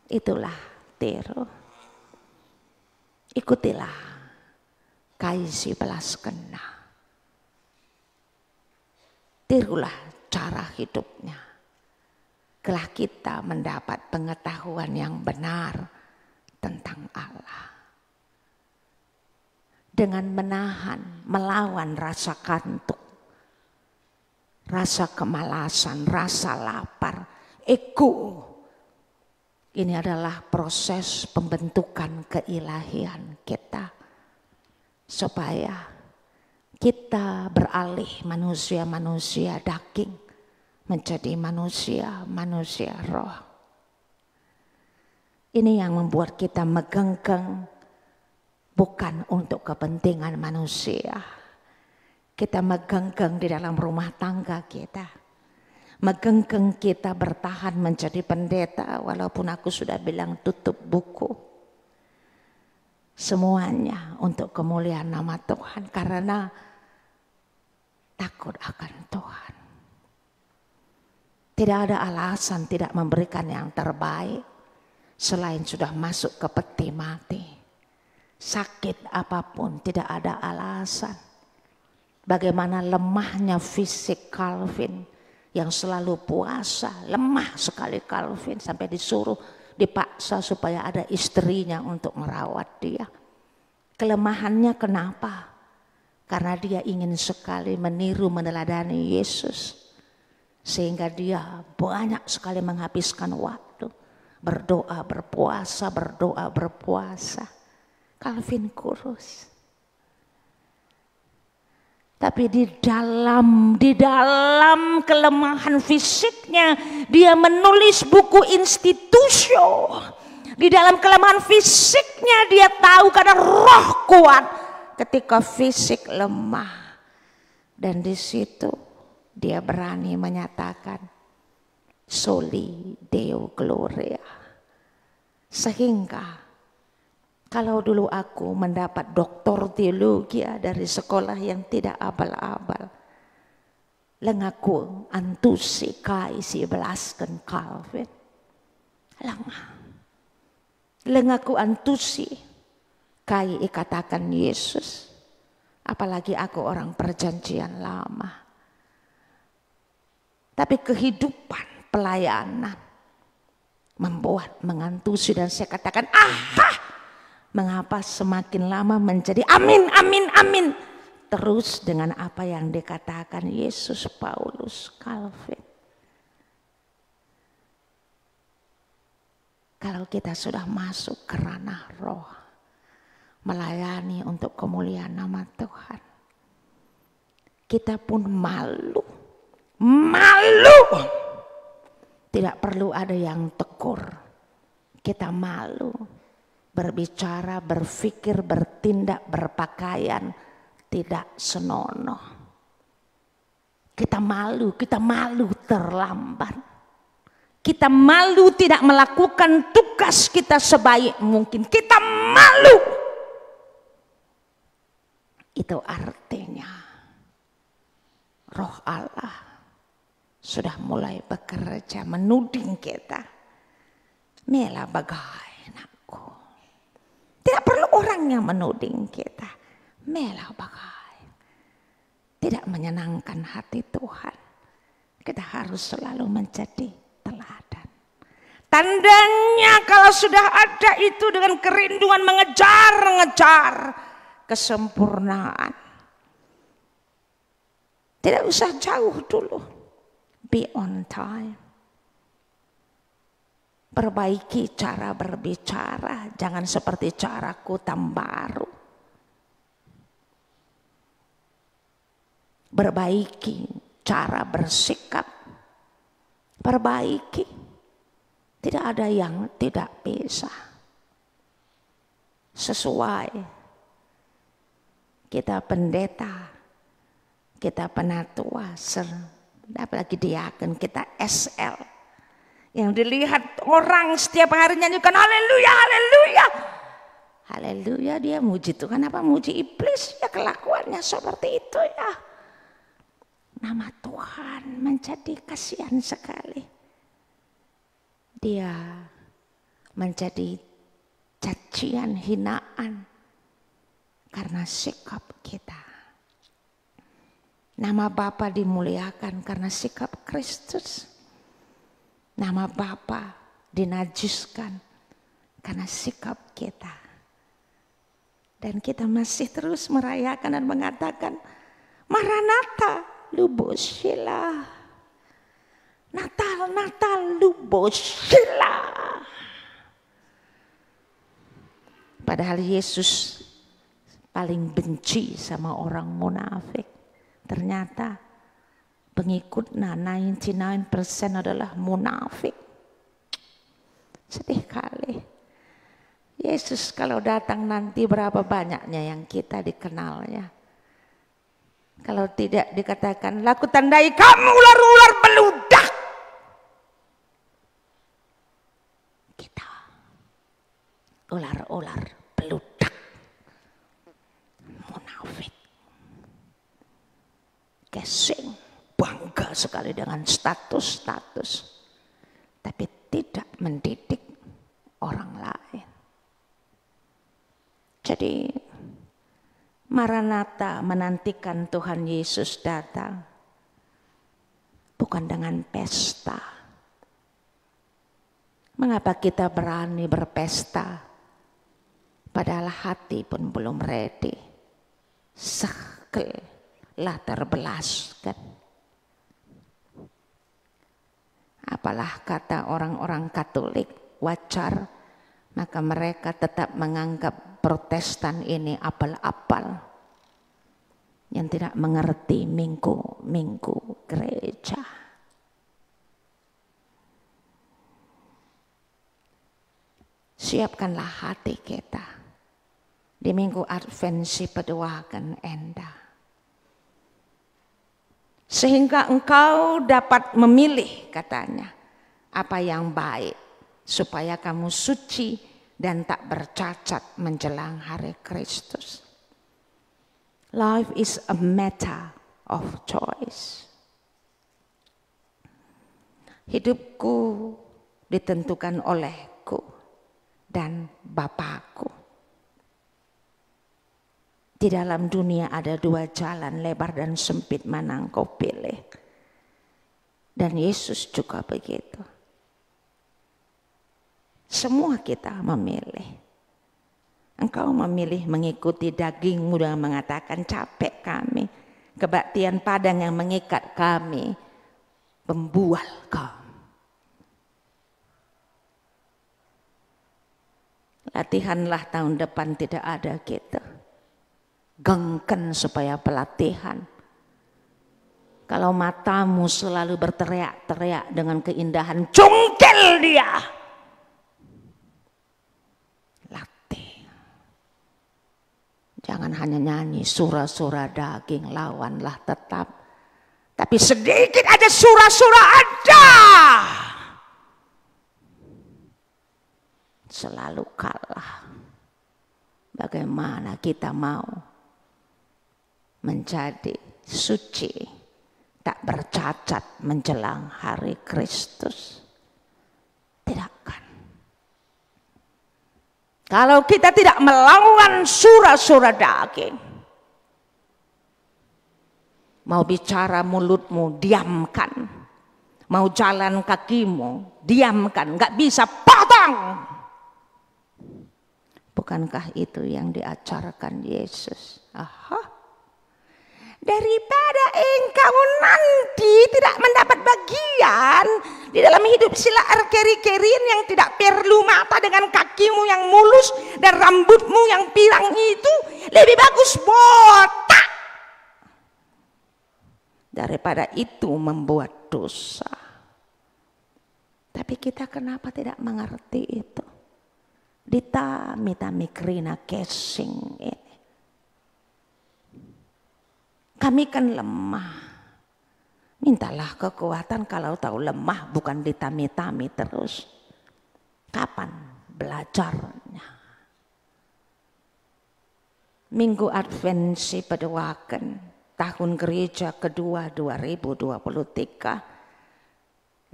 Itulah tiru. Ikutilah kaisi belas kena. Tirulah cara hidupnya. Kelak kita mendapat pengetahuan yang benar tentang Allah. Dengan menahan, melawan rasa kantuk, rasa kemalasan, rasa lapar, ego. Ini adalah proses pembentukan keilahian kita. Supaya kita beralih manusia-manusia daging menjadi manusia-manusia roh. Ini yang membuat kita megenggeng bukan untuk kepentingan manusia. Kita megenggeng di dalam rumah tangga kita. Megenggeng kita bertahan menjadi pendeta walaupun aku sudah bilang tutup buku. Semuanya untuk kemuliaan nama Tuhan karena takut akan Tuhan. Tidak ada alasan tidak memberikan yang terbaik selain sudah masuk ke peti mati. Sakit apapun tidak ada alasan. Bagaimana lemahnya fisik Calvin yang selalu puasa, lemah sekali Calvin sampai dipaksa supaya ada istrinya untuk merawat dia. Kelemahannya kenapa? Karena dia ingin sekali meniru meneladani Yesus. Sehingga dia banyak sekali menghabiskan waktu berdoa, berpuasa, berdoa, berpuasa. Calvin kurus. Tapi di dalam kelemahan fisiknya dia menulis buku Institutio. Di dalam kelemahan fisiknya dia tahu kadang roh kuat ketika fisik lemah. Dan di situ dia berani menyatakan Soli Deo Gloria. Sehingga kalau dulu aku mendapat doktor teologi dari sekolah yang tidak abal-abal, lengaku antusi kai si belaskan Calvin. Lengaku antusi kai ikatakan Yesus. Apalagi aku orang perjanjian lama. Tapi kehidupan pelayanan membuat mengantusi dan saya katakan mengapa semakin lama menjadi amin, amin, amin. Terus dengan apa yang dikatakan Yesus, Paulus, Calvin. Kalau kita sudah masuk ke ranah roh, melayani untuk kemuliaan nama Tuhan, kita pun malu. Tidak perlu ada yang tegur. Kita malu. Berbicara, berpikir, bertindak, berpakaian tidak senonoh. Kita malu terlambat. Kita malu tidak melakukan tugas kita sebaik mungkin. Kita malu. Itu artinya Roh Allah sudah mulai bekerja menuding kita. Mela bagai anakku. Tidak perlu orang yang menuding kita. Mela bagai. Tidak menyenangkan hati Tuhan. Kita harus selalu menjadi teladan. Tandanya kalau sudah ada itu dengan kerinduan mengejar kesempurnaan. Tidak usah jauh dulu. Be on time. Perbaiki cara berbicara, jangan seperti caraku Tambaru. Perbaiki cara bersikap. Perbaiki. Tidak ada yang tidak bisa. Sesuai. Kita pendeta, kita penatua, apalagi diaken, kita SL. Yang dilihat orang setiap hari nyanyikan haleluya, haleluya. Haleluya, dia muji Tuhan apa muji iblis? Ya kelakuannya seperti itu ya. Nama Tuhan menjadi kasihan sekali. Dia menjadi cacian, hinaan karena sikap kita. Nama Bapa dimuliakan karena sikap Kristus. Nama Bapa dinajiskan karena sikap kita. Dan kita masih terus merayakan dan mengatakan Maranatha, Lubosila. Natal, Natal, Lubosila. Padahal Yesus paling benci sama orang munafik. Ternyata pengikutnya 99% adalah munafik. Sedih kali. Yesus kalau datang nanti berapa banyaknya yang kita dikenalnya. Kalau tidak dikatakan, laku tandai kamu ular-ular beludak. Kita ular-ular beludak. Munafik. Gesing. Bangga sekali dengan status-status, tapi tidak mendidik orang lain. Jadi Maranatha menantikan Tuhan Yesus datang bukan dengan pesta. Mengapa kita berani berpesta padahal hati pun belum ready? Sekel lah terbelaskan. Apalah kata orang-orang Katolik, wajar, maka mereka tetap menganggap Protestan ini apal-apal yang tidak mengerti minggu-minggu gereja. Siapkanlah hati kita di minggu Advent si peduakan enda, sehingga engkau dapat memilih, katanya, apa yang baik, supaya kamu suci dan tak bercacat menjelang hari Kristus. Life is a matter of choice. Hidupku ditentukan olehku dan Bapakku. Di dalam dunia ada dua jalan, lebar dan sempit, mana engkau pilih. Dan Yesus juga begitu. Semua kita memilih. Engkau memilih mengikuti dagingmu dan mengatakan capek kami. Kebaktian padang yang mengikat kami, pembual kau. Latihanlah tahun depan tidak ada gitu. Gengken supaya pelatihan. Kalau matamu selalu berteriak-teriak dengan keindahan, cungkil dia. Latih. Jangan hanya nyanyi surah-surah daging, lawanlah tetap. Tapi sedikit aja surah-surah ada. Selalu kalah. Bagaimana kita mau menjadi suci, tak bercacat menjelang hari Kristus? Tidak kan? Kalau kita tidak melawan surah-surah daging, mau bicara mulutmu, diamkan. Mau jalan kakimu, diamkan. Gak bisa, potong. Bukankah itu yang diajarkan Yesus? Aha. Daripada engkau nanti tidak mendapat bagian di dalam hidup sila keri-kerin yang tidak perlu mata dengan kakimu yang mulus dan rambutmu yang pirang itu, lebih bagus botak daripada itu membuat dosa. Tapi kita kenapa tidak mengerti itu? Ditami-tami kerina casing ini. Kami kan lemah. Mintalah kekuatan kalau tahu lemah, bukan ditami-tami terus. Kapan belajarnya? Minggu Advent si peduakan tahun gereja kedua 2023.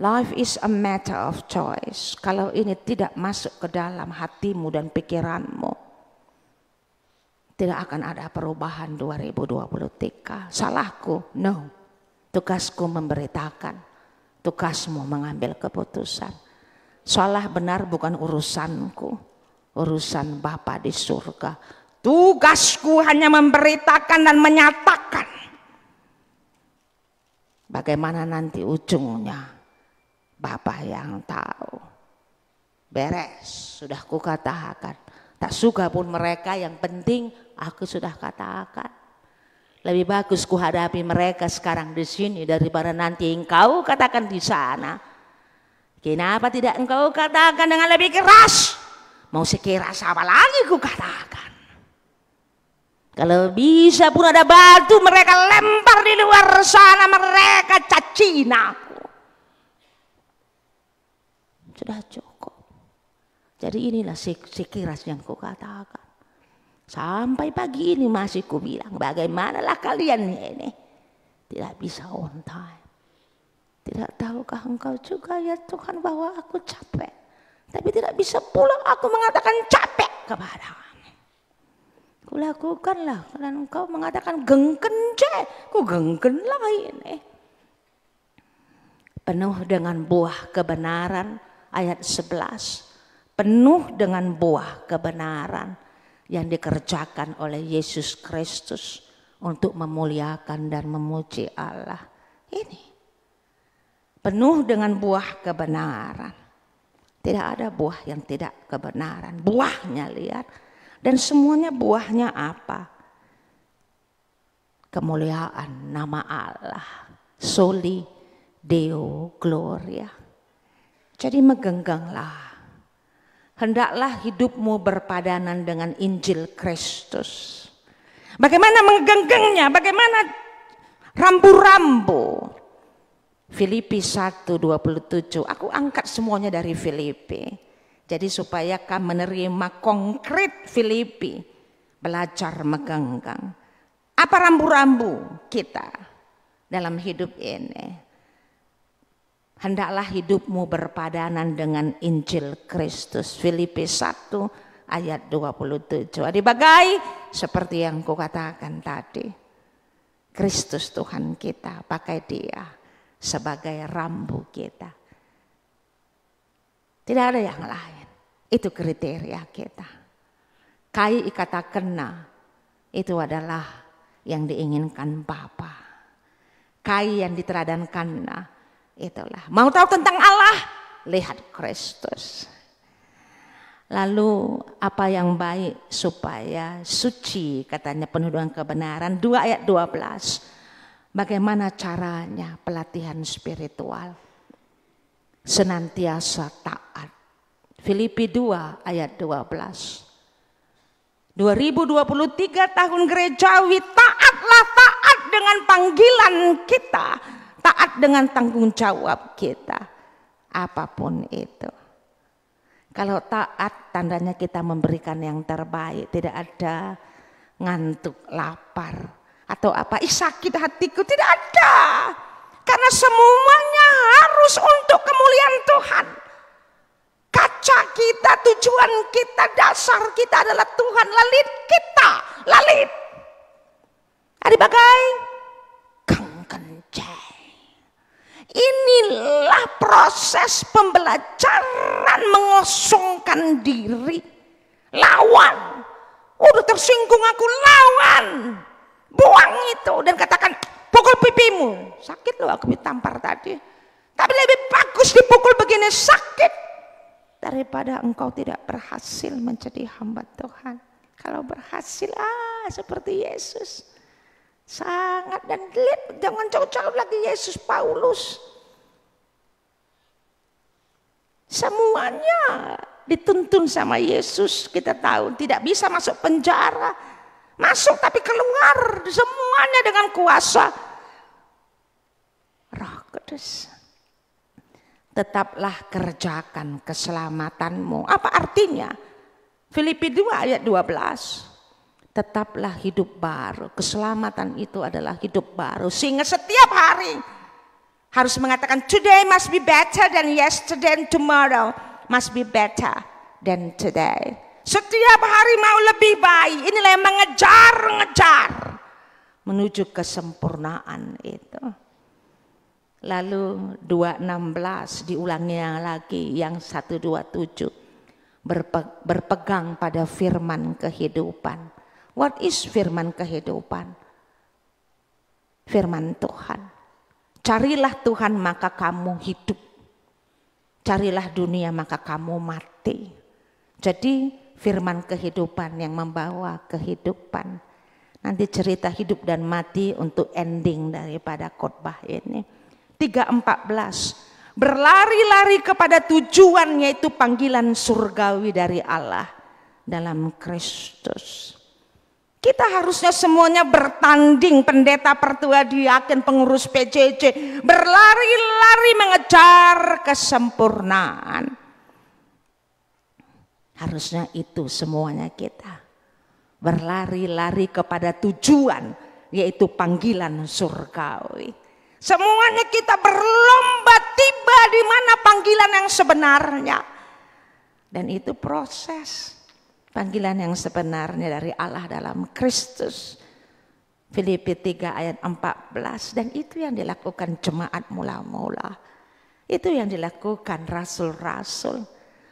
Life is a matter of choice. Kalau ini tidak masuk ke dalam hatimu dan pikiranmu, tidak akan ada perubahan 2023. Salahku? No. Tugasku memberitakan. Tugasmu mengambil keputusan. Salah benar bukan urusanku. Urusan Bapa di surga. Tugasku hanya memberitakan dan menyatakan. Bagaimana nanti ujungnya? Bapa yang tahu. Beres, sudah kukatakan. Tak suka pun mereka, yang penting aku sudah katakan. Lebih bagus kuhadapi mereka sekarang di sini daripada nanti engkau katakan di sana. Kenapa tidak engkau katakan dengan lebih keras? Mau sekeras apa lagi kukatakan? Kalau bisa pun ada batu mereka lempar di luar sana, mereka cacina. Sudah cukup. Jadi inilah sekiras yang kukatakan. Sampai pagi ini masih kubilang, bagaimanalah kalian ini? Tidak bisa on time. Tidak tahukah engkau juga ya Tuhan bahwa aku capek. Tapi tidak bisa pula aku mengatakan capek kepadamu. Kulakukanlah, karena engkau mengatakan gengken ku gengkenlah ini. Penuh dengan buah kebenaran. Ayat 11, penuh dengan buah kebenaran yang dikerjakan oleh Yesus Kristus untuk memuliakan dan memuji Allah. Ini penuh dengan buah kebenaran. Tidak ada buah yang tidak kebenaran. Buahnya lihat. Dan semuanya buahnya apa? Kemuliaan nama Allah. Soli Deo Gloria. Jadi megengganglah. Hendaklah hidupmu berpadanan dengan Injil Kristus. Bagaimana menggenggangnya? Bagaimana rambu-rambu? Filipi 1:27. Aku angkat semuanya dari Filipi. Jadi supaya kamu menerima konkret Filipi. Belajar megenggang. Apa rambu-rambu kita dalam hidup ini? Hendaklah hidupmu berpadanan dengan Injil Kristus. Filipi 1:27. Adibagai seperti yang kukatakan tadi. Kristus Tuhan kita, pakai Dia sebagai rambu kita. Tidak ada yang lain. Itu kriteria kita. Kai ikata kena itu adalah yang diinginkan Bapa. Kai yang diteladankan itulah. Mau tahu tentang Allah? Lihat Kristus. Lalu apa yang baik supaya suci, katanya penuh dengan kebenaran. 2:12. Bagaimana caranya pelatihan spiritual? Senantiasa taat. Filipi 2:12. 2023 tahun gerejawi, taatlah, taat dengan panggilan kita. Taat dengan tanggung jawab kita. Apapun itu. Kalau taat tandanya kita memberikan yang terbaik. Tidak ada ngantuk, lapar. Atau apa, sakit hatiku, tidak ada. Karena semuanya harus untuk kemuliaan Tuhan. Kaca kita, tujuan kita, dasar kita adalah Tuhan. Lalit kita, lalit. Adibagai, kang kencai. Inilah proses pembelajaran mengosongkan diri. Lawan. Udah tersinggung aku, lawan. Buang itu dan katakan pukul pipimu. Sakit loh aku ditampar tadi. Tapi lebih bagus dipukul begini sakit daripada engkau tidak berhasil menjadi hamba Tuhan. Kalau berhasil seperti Yesus. Sangat, dan lihat jangan jauh-jauh lagi Yesus Paulus. Semuanya dituntun sama Yesus. Kita tahu tidak bisa masuk penjara. Masuk tapi keluar semuanya dengan kuasa Roh Kudus. Tetaplah kerjakan keselamatanmu. Apa artinya? Filipi 2:12. Tetaplah hidup baru. Keselamatan itu adalah hidup baru. Sehingga setiap hari harus mengatakan today must be better than yesterday and tomorrow must be better than today. Setiap hari mau lebih baik. Inilah yang mengejar menuju kesempurnaan itu. Lalu 2:16 diulangnya lagi yang 1:27. Berpegang pada firman kehidupan. What is firman kehidupan? Firman Tuhan. Carilah Tuhan maka kamu hidup. Carilah dunia maka kamu mati. Jadi firman kehidupan yang membawa kehidupan. Nanti cerita hidup dan mati untuk ending daripada khotbah ini. 3:14. Berlari-lari kepada tujuan yaitu panggilan surgawi dari Allah dalam Kristus. Kita harusnya semuanya bertanding, pendeta, pertua, diaken, pengurus PJJ. Berlari-lari mengejar kesempurnaan. Harusnya itu semuanya kita. Berlari-lari kepada tujuan yaitu panggilan surgawi. Semuanya kita berlomba tiba di mana panggilan yang sebenarnya. Dan itu proses panggilan yang sebenarnya dari Allah dalam Kristus. Filipi 3:14. Dan itu yang dilakukan jemaat mula-mula. Itu yang dilakukan rasul-rasul.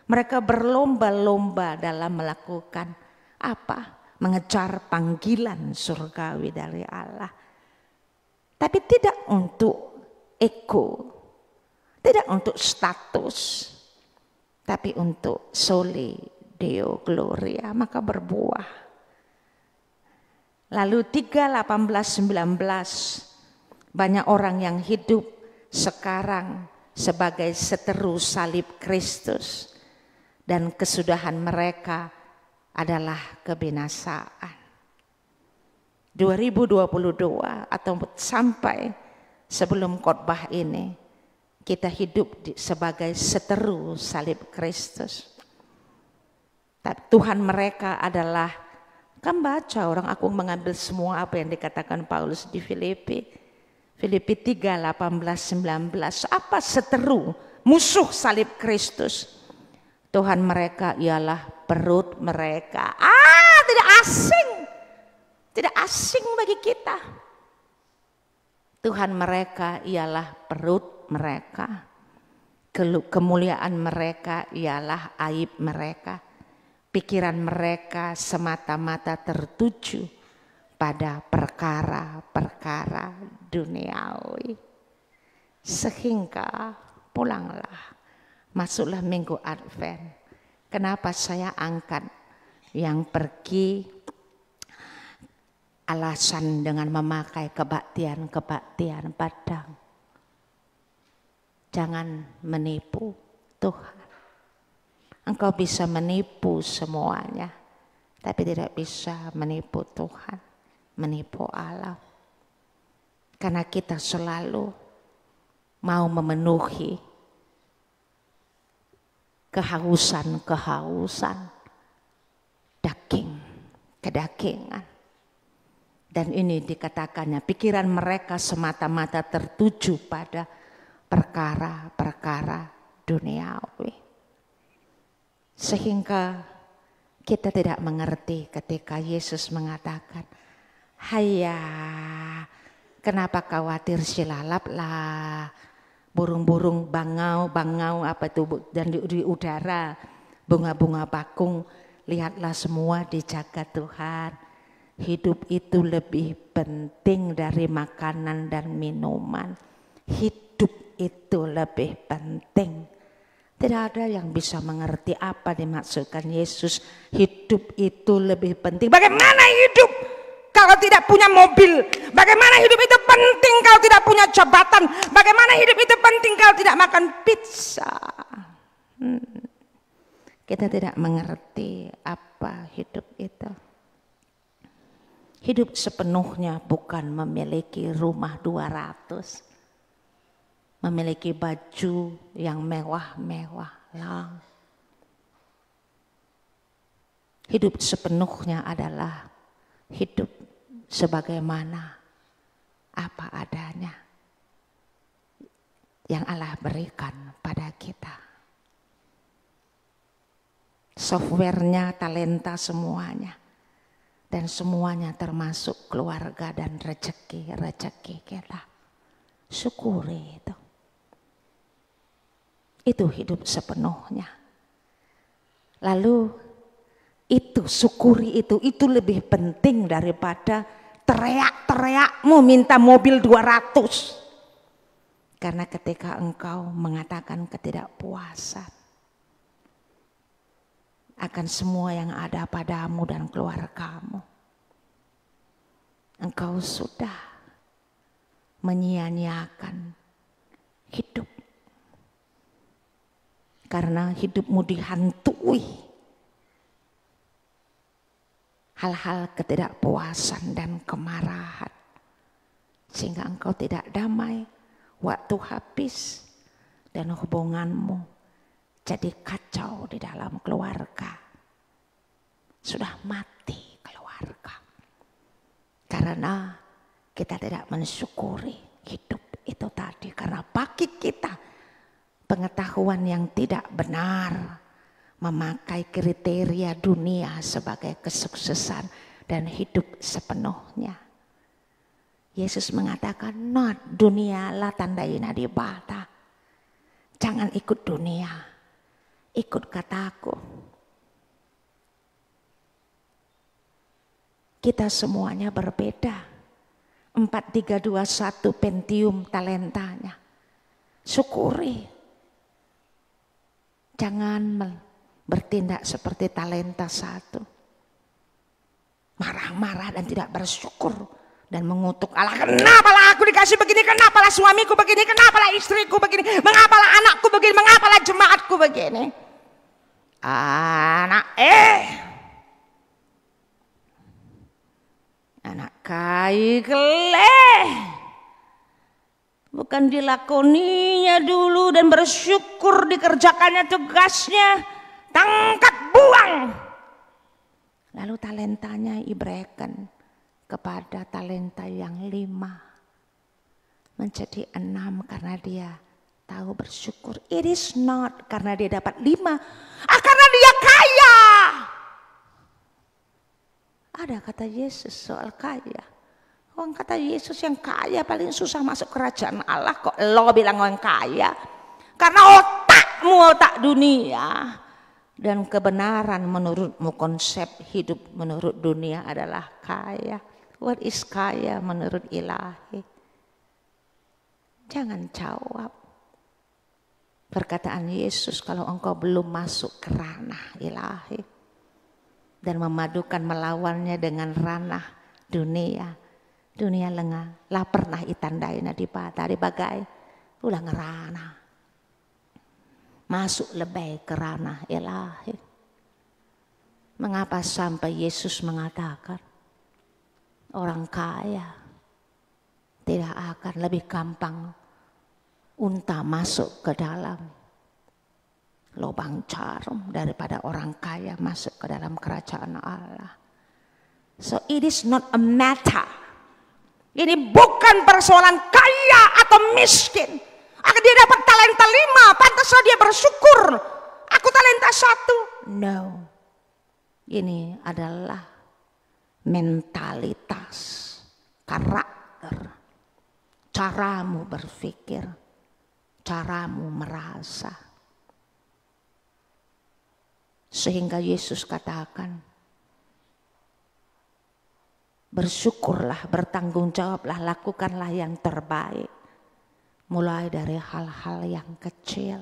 Mereka berlomba-lomba dalam melakukan apa? Mengejar panggilan surgawi dari Allah. Tapi tidak untuk ego, Tidak untuk status, tapi untuk soli Deo Gloria, maka berbuah. Lalu 3:18-19, banyak orang yang hidup sekarang sebagai seteru salib Kristus dan kesudahan mereka adalah kebinasaan. 2022 atau sampai sebelum khotbah ini, kita hidup sebagai seteru salib Kristus. Tapi Tuhan mereka adalah, kan baca orang aku mengambil semua apa yang dikatakan Paulus di Filipi 3:18-19. Apa seteru musuh salib Kristus? Tuhan mereka ialah perut mereka. Tidak asing. Tidak asing bagi kita. Tuhan mereka ialah perut mereka. Kemuliaan mereka ialah aib mereka. Pikiran mereka semata-mata tertuju pada perkara-perkara duniawi. Sehingga pulanglah, masuklah minggu Advent. Kenapa saya angkat yang pergi alasan dengan memakai kebaktian padang? Jangan menipu Tuhan. Engkau bisa menipu semuanya, tapi tidak bisa menipu Tuhan, menipu Allah. Karena kita selalu mau memenuhi kehausan daging, kedagingan. Dan ini dikatakannya pikiran mereka semata-mata tertuju pada perkara-perkara duniawi. Sehingga kita tidak mengerti ketika Yesus mengatakan, "Hayya, kenapa khawatir, silalaplah burung-burung bangau apa itu dan di udara, bunga-bunga bakung, lihatlah semua dijaga Tuhan. Hidup itu lebih penting dari makanan dan minuman. Hidup itu lebih penting." Tidak ada yang bisa mengerti apa dimaksudkan Yesus. Hidup itu lebih penting. Bagaimana hidup kalau tidak punya mobil? Bagaimana hidup itu penting kalau tidak punya jabatan? Bagaimana hidup itu penting kalau tidak makan pizza? Kita tidak mengerti apa hidup itu. Hidup sepenuhnya bukan memiliki rumah 200, memiliki baju yang mewah-mewah lah. Hidup sepenuhnya adalah hidup sebagaimana apa adanya yang Allah berikan pada kita. Softwarenya, talenta semuanya. Dan semuanya termasuk keluarga dan rezeki kita. Syukuri itu. Itu hidup sepenuhnya. Lalu itu, syukuri itu lebih penting daripada teriak-teriakmu minta mobil 200. Karena ketika engkau mengatakan ketidakpuasan akan semua yang ada padamu dan keluargamu, engkau sudah menyia-nyiakan hidup. Karena hidupmu dihantui hal-hal ketidakpuasan dan kemarahan. Sehingga engkau tidak damai, waktu habis, dan hubunganmu jadi kacau di dalam keluarga. Sudah mati keluarga. Karena kita tidak mensyukuri hidup itu tadi. Karena bagi kita pengetahuan yang tidak benar, memakai kriteria dunia sebagai kesuksesan dan hidup sepenuhnya. Yesus mengatakan, "Not dunia la tandaina di bata." Jangan ikut dunia, ikut kataku. Kita semuanya berbeda. 4321 Pentium talentanya. Syukuri. Jangan bertindak seperti talenta 1. Marah-marah dan tidak bersyukur. Dan mengutuk Allah, kenapalah aku dikasih begini, kenapalah suamiku begini, kenapalah istriku begini, mengapalah anakku begini, mengapalah jemaatku begini. Anak kai keleh. Bukan dilakoninya dulu dan bersyukur dikerjakannya tugasnya, tangkap buang. Lalu talentanya ibrekan kepada talenta yang 5 menjadi 6 karena dia tahu bersyukur. It is not karena dia dapat 5, karena dia kaya. Ada kata Yesus soal kaya. Orang kata Yesus yang kaya paling susah masuk kerajaan Allah, kok lo bilang orang kaya? Karena otakmu otak dunia. Dan kebenaran menurutmu, konsep hidup menurut dunia adalah kaya. What is kaya menurut Ilahi? Jangan jawab perkataan Yesus kalau engkau belum masuk ke ranah Ilahi. Dan memadukan melawannya dengan ranah dunia. Dunia lengah, lah pernah itandaina di bagai ulah ngerana. Masuk lebih ke ranah Ilahi. Mengapa sampai Yesus mengatakan orang kaya tidak akan lebih gampang unta masuk ke dalam lubang jarum daripada orang kaya masuk ke dalam kerajaan Allah. So it is not a matter. Ini bukan persoalan kaya atau miskin. Dia dapat talenta 5, pantaslah dia bersyukur. Aku talenta 1. No. Ini adalah mentalitas, karakter, caramu berpikir, caramu merasa. Sehingga Yesus katakan, bersyukurlah, bertanggung jawablah, lakukanlah yang terbaik. Mulai dari hal-hal yang kecil.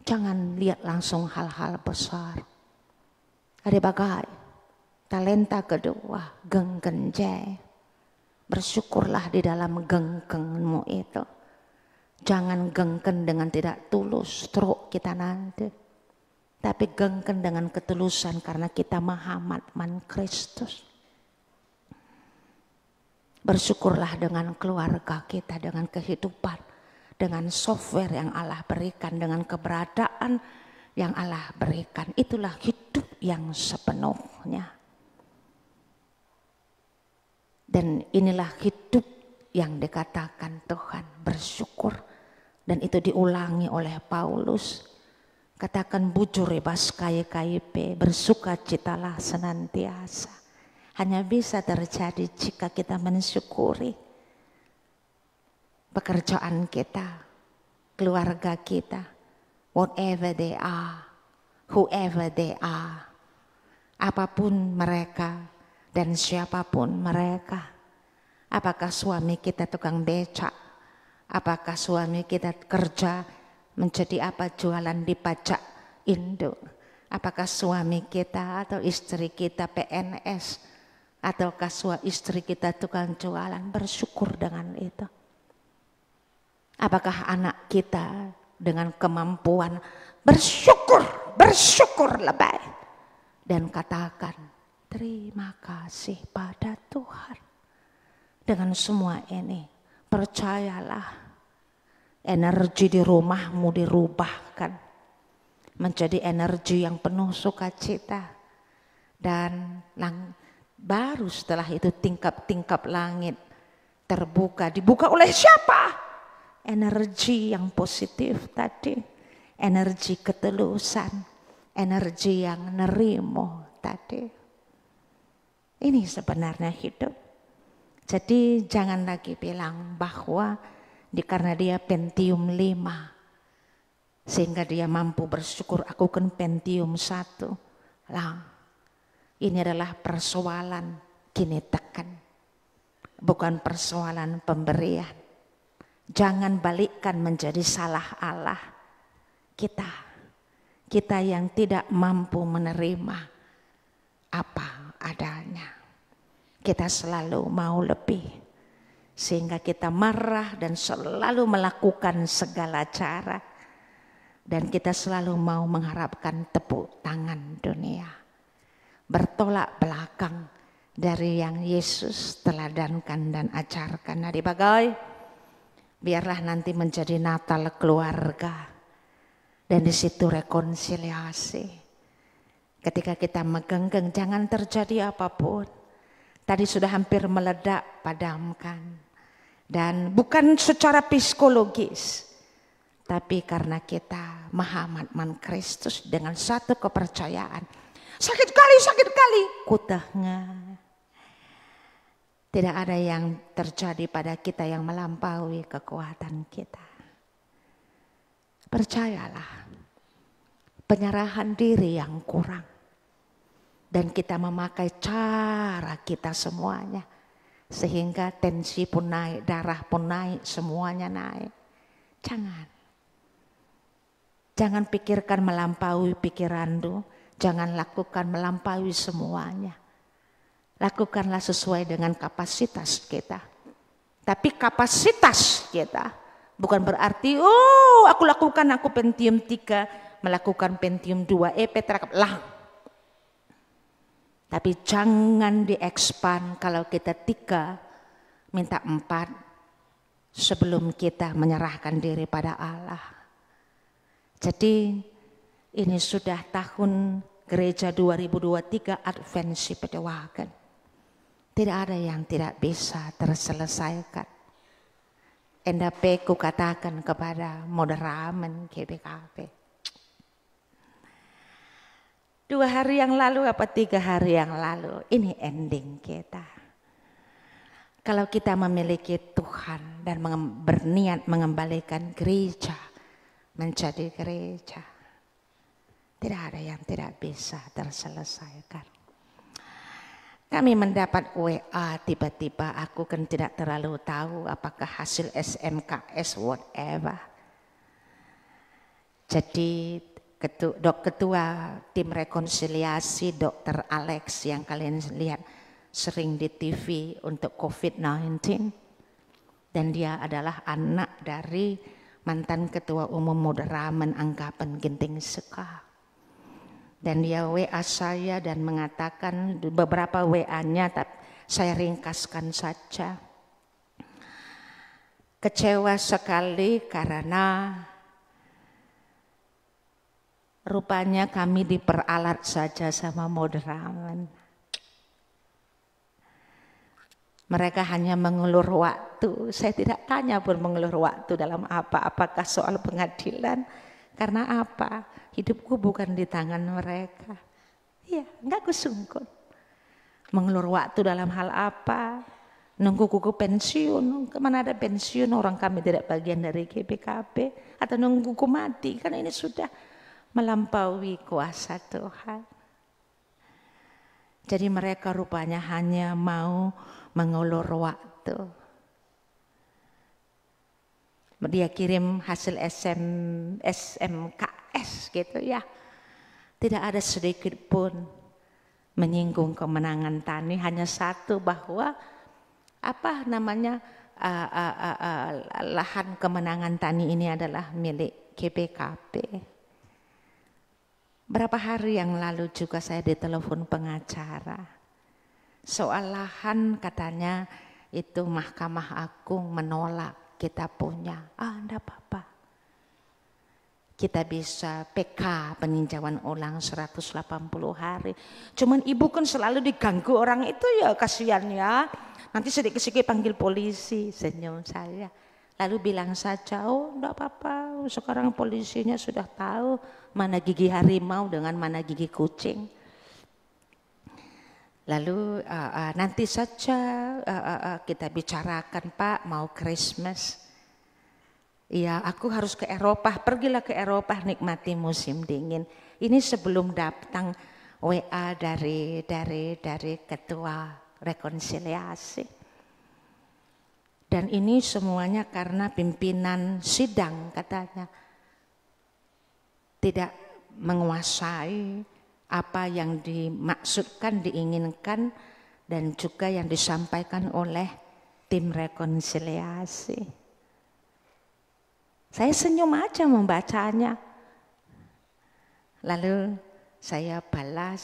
Jangan lihat langsung hal-hal besar. Ada bagai talenta kedua, gengkenje. Bersyukurlah di dalam gengkenmu itu. Jangan gengken dengan tidak tulus, stroke kita nanti. Tapi gengken dengan ketulusan karena kita mahamatman Kristus. Bersyukurlah dengan keluarga kita, dengan kehidupan, dengan software yang Allah berikan, dengan keberadaan yang Allah berikan. Itulah hidup yang sepenuhnya. Dan inilah hidup yang dikatakan Tuhan, bersyukur. Dan itu diulangi oleh Paulus. Katakan bujur bebas kaya-kaya, bersukacitalah senantiasa. Hanya bisa terjadi jika kita mensyukuri pekerjaan kita, keluarga kita, whatever they are, whoever they are, apapun mereka dan siapapun mereka. Apakah suami kita tukang becak, apakah suami kita kerja menjadi apa, jualan di pajak induk, apakah suami kita atau istri kita PNS, ataukah istri kita tukang jualan, bersyukur dengan itu. Apakah anak kita dengan kemampuan, bersyukur lebih. Dan katakan terima kasih pada Tuhan. Dengan semua ini percayalah, energi di rumahmu dirubahkan menjadi energi yang penuh sukacita. Dan baru setelah itu tingkap-tingkap langit terbuka. Dibuka oleh siapa? Energi yang positif tadi. Energi ketulusan. Energi yang nerimo tadi. Ini sebenarnya hidup. Jadi jangan lagi bilang bahwa karena dia Pentium 5. Sehingga dia mampu bersyukur, aku kan Pentium 1. Lah. Ini adalah persoalan kini tekan, bukan persoalan pemberian. Jangan balikkan menjadi salah Allah. Kita yang tidak mampu menerima apa adanya. Kita selalu mau lebih. Sehingga kita marah dan selalu melakukan segala cara. Dan kita selalu mau mengharapkan tepuk tangan dunia. Bertolak belakang dari yang Yesus teladankan dan ajarkan. Nah, bagai biarlah nanti menjadi Natal keluarga. Dan di situ rekonsiliasi. Ketika kita megenggam, jangan terjadi apapun. Tadi sudah hampir meledak, padamkan. Dan bukan secara psikologis. Tapi karena kita mahamatman Kristus dengan satu kepercayaan. Sakit kali, kutahnya. Tidak ada yang terjadi pada kita yang melampaui kekuatan kita. Percayalah, penyerahan diri yang kurang. Dan kita memakai cara kita semuanya. Sehingga tensi pun naik, darah pun naik, semuanya naik. Jangan pikirkan melampaui pikiranmu. Jangan lakukan melampaui semuanya. Lakukanlah sesuai dengan kapasitas kita. Tapi kapasitas kita bukan berarti, aku lakukan, aku Pentium 3, melakukan Pentium 2, lah. Tapi jangan diekspan kalau kita 3, minta 4 sebelum kita menyerahkan diri pada Allah. Jadi ini sudah tahun gereja 2023 Adventsi Pedewakan. Tidak ada yang tidak bisa terselesaikan. Endape ku katakan kepada moderamen GBKP. 2 hari yang lalu apa 3 hari yang lalu, ini ending kita. Kalau kita memiliki Tuhan dan berniat mengembalikan gereja menjadi gereja, tidak ada yang tidak bisa terselesaikan. Kami mendapat WA tiba-tiba, aku kan tidak terlalu tahu apakah hasil SMKS whatever. Jadi ketua tim rekonsiliasi Dr. Alex yang kalian lihat sering di TV untuk COVID-19. Dan dia adalah anak dari mantan ketua umum Moderamen Angkapan Genting Seka. Dan dia WA saya dan mengatakan beberapa WA-nya, saya ringkaskan saja. Kecewa sekali karena rupanya kami diperalat saja sama Moderamen. Mereka hanya mengulur waktu. Saya tidak tanya pun mengulur waktu dalam apa. Apakah soal pengadilan? Karena apa? Hidupku bukan di tangan mereka. Iya, enggak kusungkun. Mengulur waktu dalam hal apa? Nunggu kuku pensiun. Kemana ada pensiun? Orang kami tidak bagian dari GBKP. Atau nunggu kuku mati. Karena ini sudah melampaui kuasa Tuhan. Jadi mereka rupanya hanya mau mengulur waktu. Dia kirim hasil SMKS gitu ya. Tidak ada sedikit pun menyinggung kemenangan Tani. Hanya satu, bahwa lahan kemenangan Tani ini adalah milik GBKP. Berapa hari yang lalu juga saya ditelepon pengacara. Soal lahan katanya itu Mahkamah Agung menolak. Kita punya, enggak apa-apa. Kita bisa PK peninjauan ulang 180 hari. Cuman ibu kan selalu diganggu orang itu, ya kasihan ya. Nanti sedikit-sedikit panggil polisi, senyum saya. Lalu bilang saja, enggak apa-apa, sekarang polisinya sudah tahu mana gigi harimau dengan mana gigi kucing. Lalu nanti saja kita bicarakan, Pak, mau Christmas. Iya, aku harus ke Eropa. Pergilah ke Eropa, nikmati musim dingin. Ini sebelum datang WA dari ketua rekonsiliasi. Dan ini semuanya karena pimpinan sidang katanya tidak menguasai apa yang dimaksudkan, diinginkan, dan juga yang disampaikan oleh tim rekonsiliasi. Saya senyum aja membacanya. Lalu saya balas,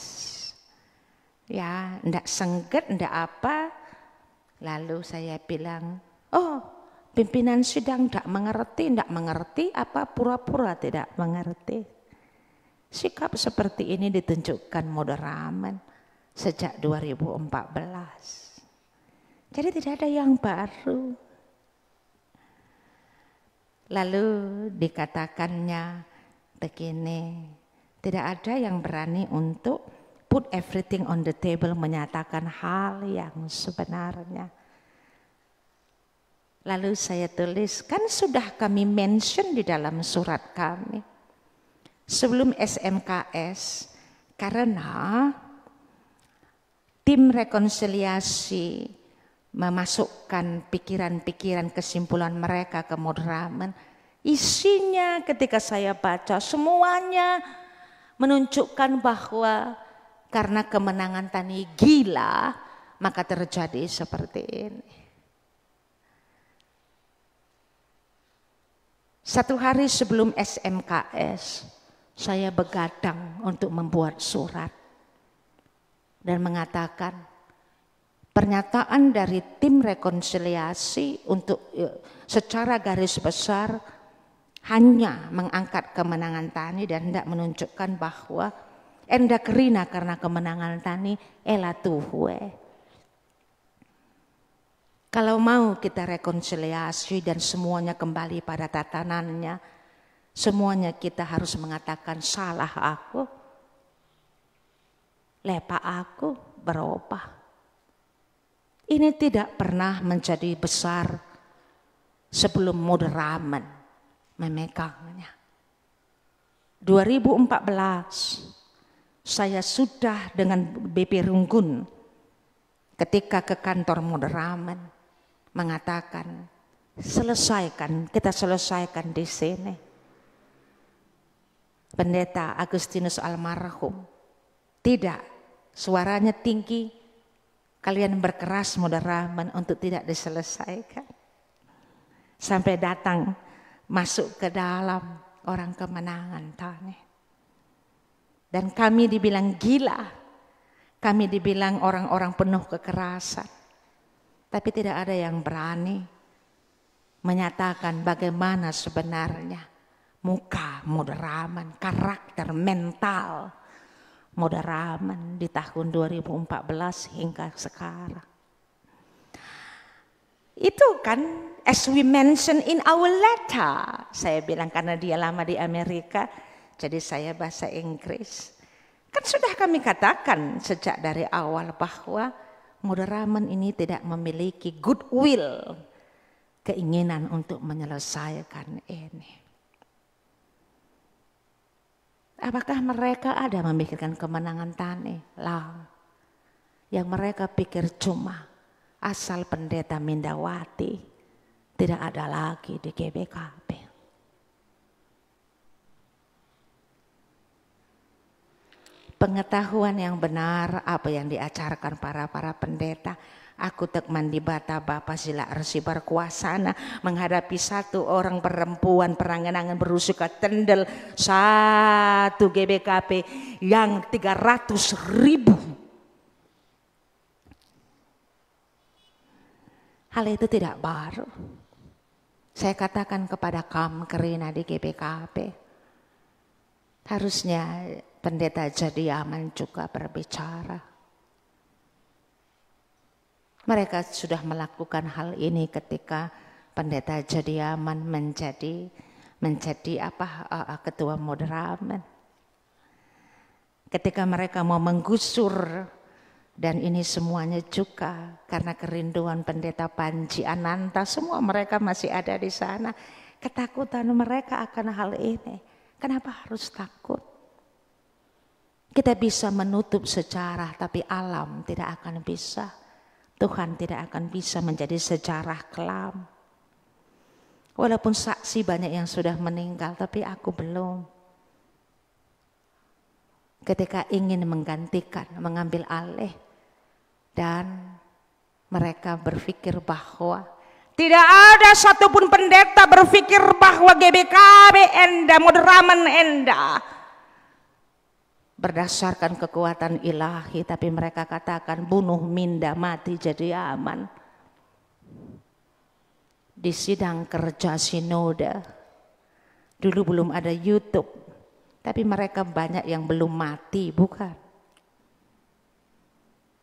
ya ndak sengget, ndak apa. Lalu saya bilang, oh pimpinan sidang ndak mengerti apa pura-pura tidak mengerti. Sikap seperti ini ditunjukkan Moderamen sejak 2014. Jadi tidak ada yang baru. Lalu dikatakannya begini, tidak ada yang berani untuk put everything on the table, menyatakan hal yang sebenarnya. Lalu saya tulis, kan sudah kami mention di dalam surat kami sebelum SMKS, karena tim rekonsiliasi memasukkan pikiran-pikiran kesimpulan mereka ke Moderamen. Isinya ketika saya baca semuanya menunjukkan bahwa karena kemenangan Tani gila, maka terjadi seperti ini. Satu hari sebelum SMKS, saya begadang untuk membuat surat dan mengatakan pernyataan dari tim rekonsiliasi untuk secara garis besar hanya mengangkat kemenangan Tani dan tidak menunjukkan bahwa endak rina karena kemenangan Tani elatuhue. Kalau mau kita rekonsiliasi dan semuanya kembali pada tatanannya, semuanya kita harus mengatakan salah aku, lepa aku berubah. Ini tidak pernah menjadi besar sebelum Moderamen memegangnya. 2014 saya sudah dengan BP Runggun ketika ke kantor Moderamen mengatakan kita selesaikan di sini. Pendeta Agustinus almarhum, tidak, suaranya tinggi, kalian berkeras Moderamen untuk tidak diselesaikan. Sampai datang masuk ke dalam orang kemenangan Tani. Dan kami dibilang gila, kami dibilang orang-orang penuh kekerasan. Tapi tidak ada yang berani menyatakan bagaimana sebenarnya muka Moderamen, karakter mental Moderamen di tahun 2014 hingga sekarang. Itu kan as we mention in our letter. Saya bilang karena dia lama di Amerika, jadi saya bahasa Inggris. Kan sudah kami katakan sejak dari awal bahwa Moderamen ini tidak memiliki goodwill, keinginan untuk menyelesaikan ini. Apakah mereka ada memikirkan kemenangan Tani? Lah, yang mereka pikir cuma asal pendeta Mindawati tidak ada lagi di GBKP. Pengetahuan yang benar apa yang diajarkan para pendeta. Aku tekman di bata Bapak sila resi berkuasana menghadapi satu orang perempuan peranganangan berusuka tendel satu GBKP yang 300.000. Hal itu tidak baru. Saya katakan kepada kaum Kerina di GBKP, harusnya Pendeta Jadiaman juga berbicara. Mereka sudah melakukan hal ini ketika Pendeta Jadiaman menjadi ketua Moderamen. Ketika mereka mau menggusur, dan ini semuanya juga karena kerinduan Pendeta Panji Ananta, semua mereka masih ada di sana. Ketakutan mereka akan hal ini. Kenapa harus takut? Kita bisa menutup sejarah, tapi alam tidak akan bisa Tuhan tidak akan bisa menjadi sejarah kelam. Walaupun saksi banyak yang sudah meninggal, tapi aku belum. Ketika ingin menggantikan, mengambil alih, dan mereka berpikir bahwa tidak ada satupun pendeta berpikir bahwa GBKB enda, Moderaman enda, berdasarkan kekuatan ilahi, tapi mereka katakan bunuh minda mati jadi aman. Di sidang kerja sinode, dulu belum ada YouTube, tapi mereka banyak yang belum mati, bukan?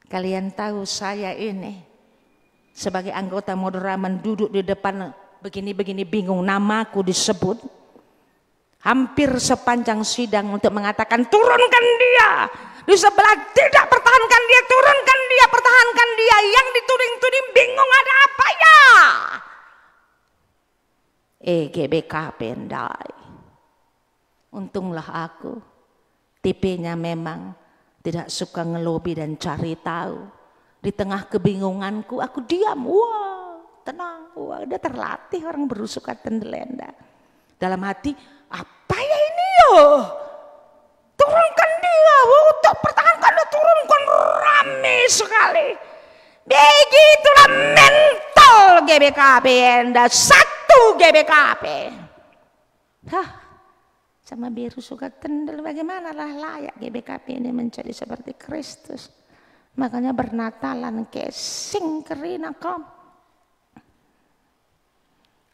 Kalian tahu saya ini sebagai anggota Moderaman duduk di depan begini-begini bingung, namaku disebut. Hampir sepanjang sidang untuk mengatakan turunkan dia. Di sebelah tidak, pertahankan dia, turunkan dia, pertahankan dia. Yang dituding-tuding bingung ada apa ya? GBK pendai. Untunglah aku, tipenya memang tidak suka ngelobi dan cari tahu. Di tengah kebingunganku aku diam, wah tenang, wah udah terlatih orang berusukan tendelenda. Dalam hati, apa ya ini yo? Turunkan dia, untuk pertahankan dia, turunkan, rame sekali. Begitulah mental GBKB Enda, satu GBKB. Hah, sama biru suka tendel, bagaimana lah layak GBKB ini menjadi seperti Kristus. Makanya bernatalan kesing kerina kom.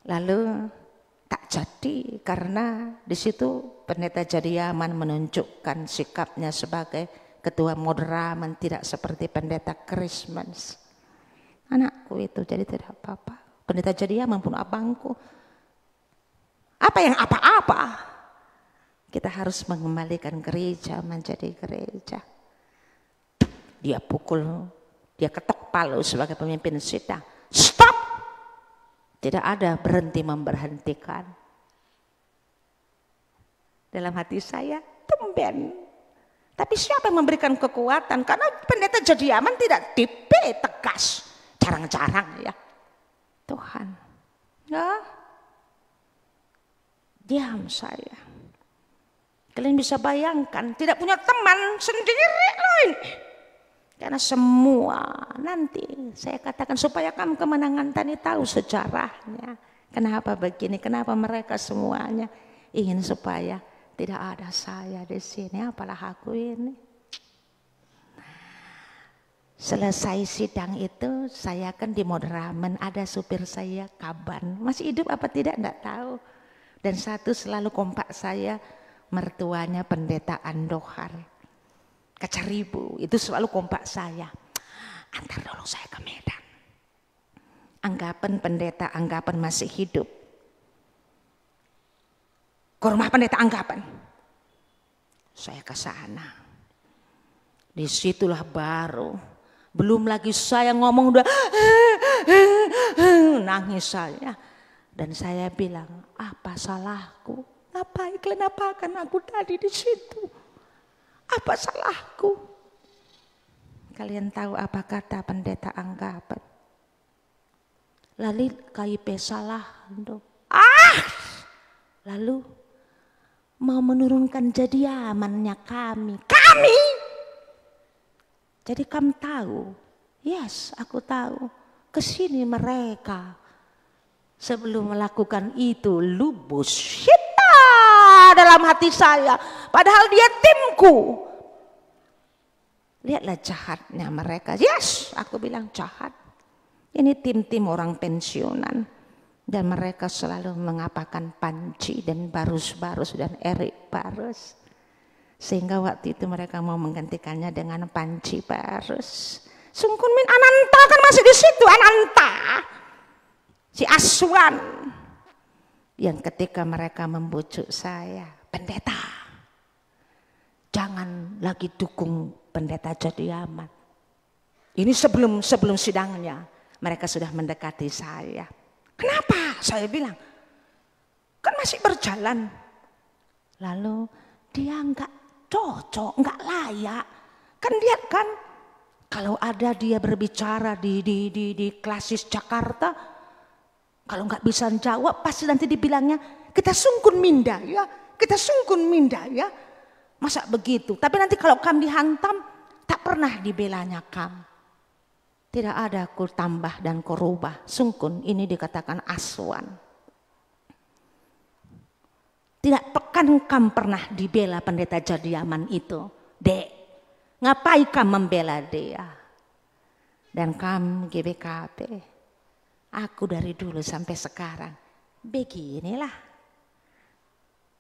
Lalu tak jadi karena di situ pendeta Jadiaman menunjukkan sikapnya sebagai ketua Moderaman, tidak seperti pendeta Christmas. Anakku itu jadi tidak apa-apa. Pendeta Jadiaman pun abangku. Apa yang apa-apa? Kita harus mengembalikan gereja menjadi gereja. Dia pukul, dia ketok palu sebagai pemimpin sidang. Stop! Tidak ada berhenti memberhentikan. Dalam hati saya, tumben. Tapi siapa yang memberikan kekuatan? Karena pendeta Jadiaman tidak tipe tegas. Jarang-jarang ya. Tuhan. Ya. Diam saya. Kalian bisa bayangkan, tidak punya teman sendiri loh ini. Karena semua nanti saya katakan supaya kamu kemenangan tadi tahu sejarahnya. Kenapa begini, kenapa mereka semuanya ingin supaya tidak ada saya di sini, apalah aku ini. Selesai sidang itu saya kan di Moderaman, ada supir saya Kaban. Masih hidup apa tidak enggak tahu. Dan satu selalu kompak saya, mertuanya pendeta Andohar. Kacaribu, itu selalu kompak saya. Antar dulu saya ke Medan. Anggapan pendeta Anggapan masih hidup. Ke rumah pendeta Anggapan. Saya ke sana. Disitulah baru. Belum lagi saya ngomong udah nangis saya. Dan saya bilang, apa salahku? Ngapain kalian apakan aku tadi di situ? Apa salahku? Kalian tahu apa kata pendeta Anggapan? Lalu KIP salah. Lalu mau menurunkan Jadiamannya kami. Kami? Jadi kamu tahu? Yes, aku tahu. Kesini mereka. Sebelum melakukan itu, lubus syita dalam hati saya. Padahal dia timku. Lihatlah jahatnya mereka. Yes, aku bilang jahat. Ini tim-tim orang pensiunan. Dan mereka selalu mengapakan Panci dan Barus dan Erik Barus. Sehingga waktu itu mereka mau menggantikannya dengan Panci Barus. Sungkun Min Ananta kan masih di situ, Ananta. Si Aswan. Yang ketika mereka membujuk saya, pendeta, jangan lagi dukung pendeta Jadiaman. Ini sebelum sidangnya, mereka sudah mendekati saya. Kenapa? Saya bilang, kan masih berjalan. Lalu dia enggak cocok, enggak layak. Kan lihat kan, Kalau ada dia berbicara di Klasis Jakarta, kalau nggak bisa jawab pasti nanti dibilangnya kita sungkun minda ya, kita sungkun minda ya. Masa begitu? Tapi nanti kalau Kam dihantam, tak pernah dibelanya Kam. Tidak ada ku tambah dan ku rubah. Sungkun ini dikatakan aswan. Tidak pekan Kam pernah dibela pendeta Jadiaman itu. Dek, ngapain Kam membela dia? Dan Kam GBKP, aku dari dulu sampai sekarang beginilah.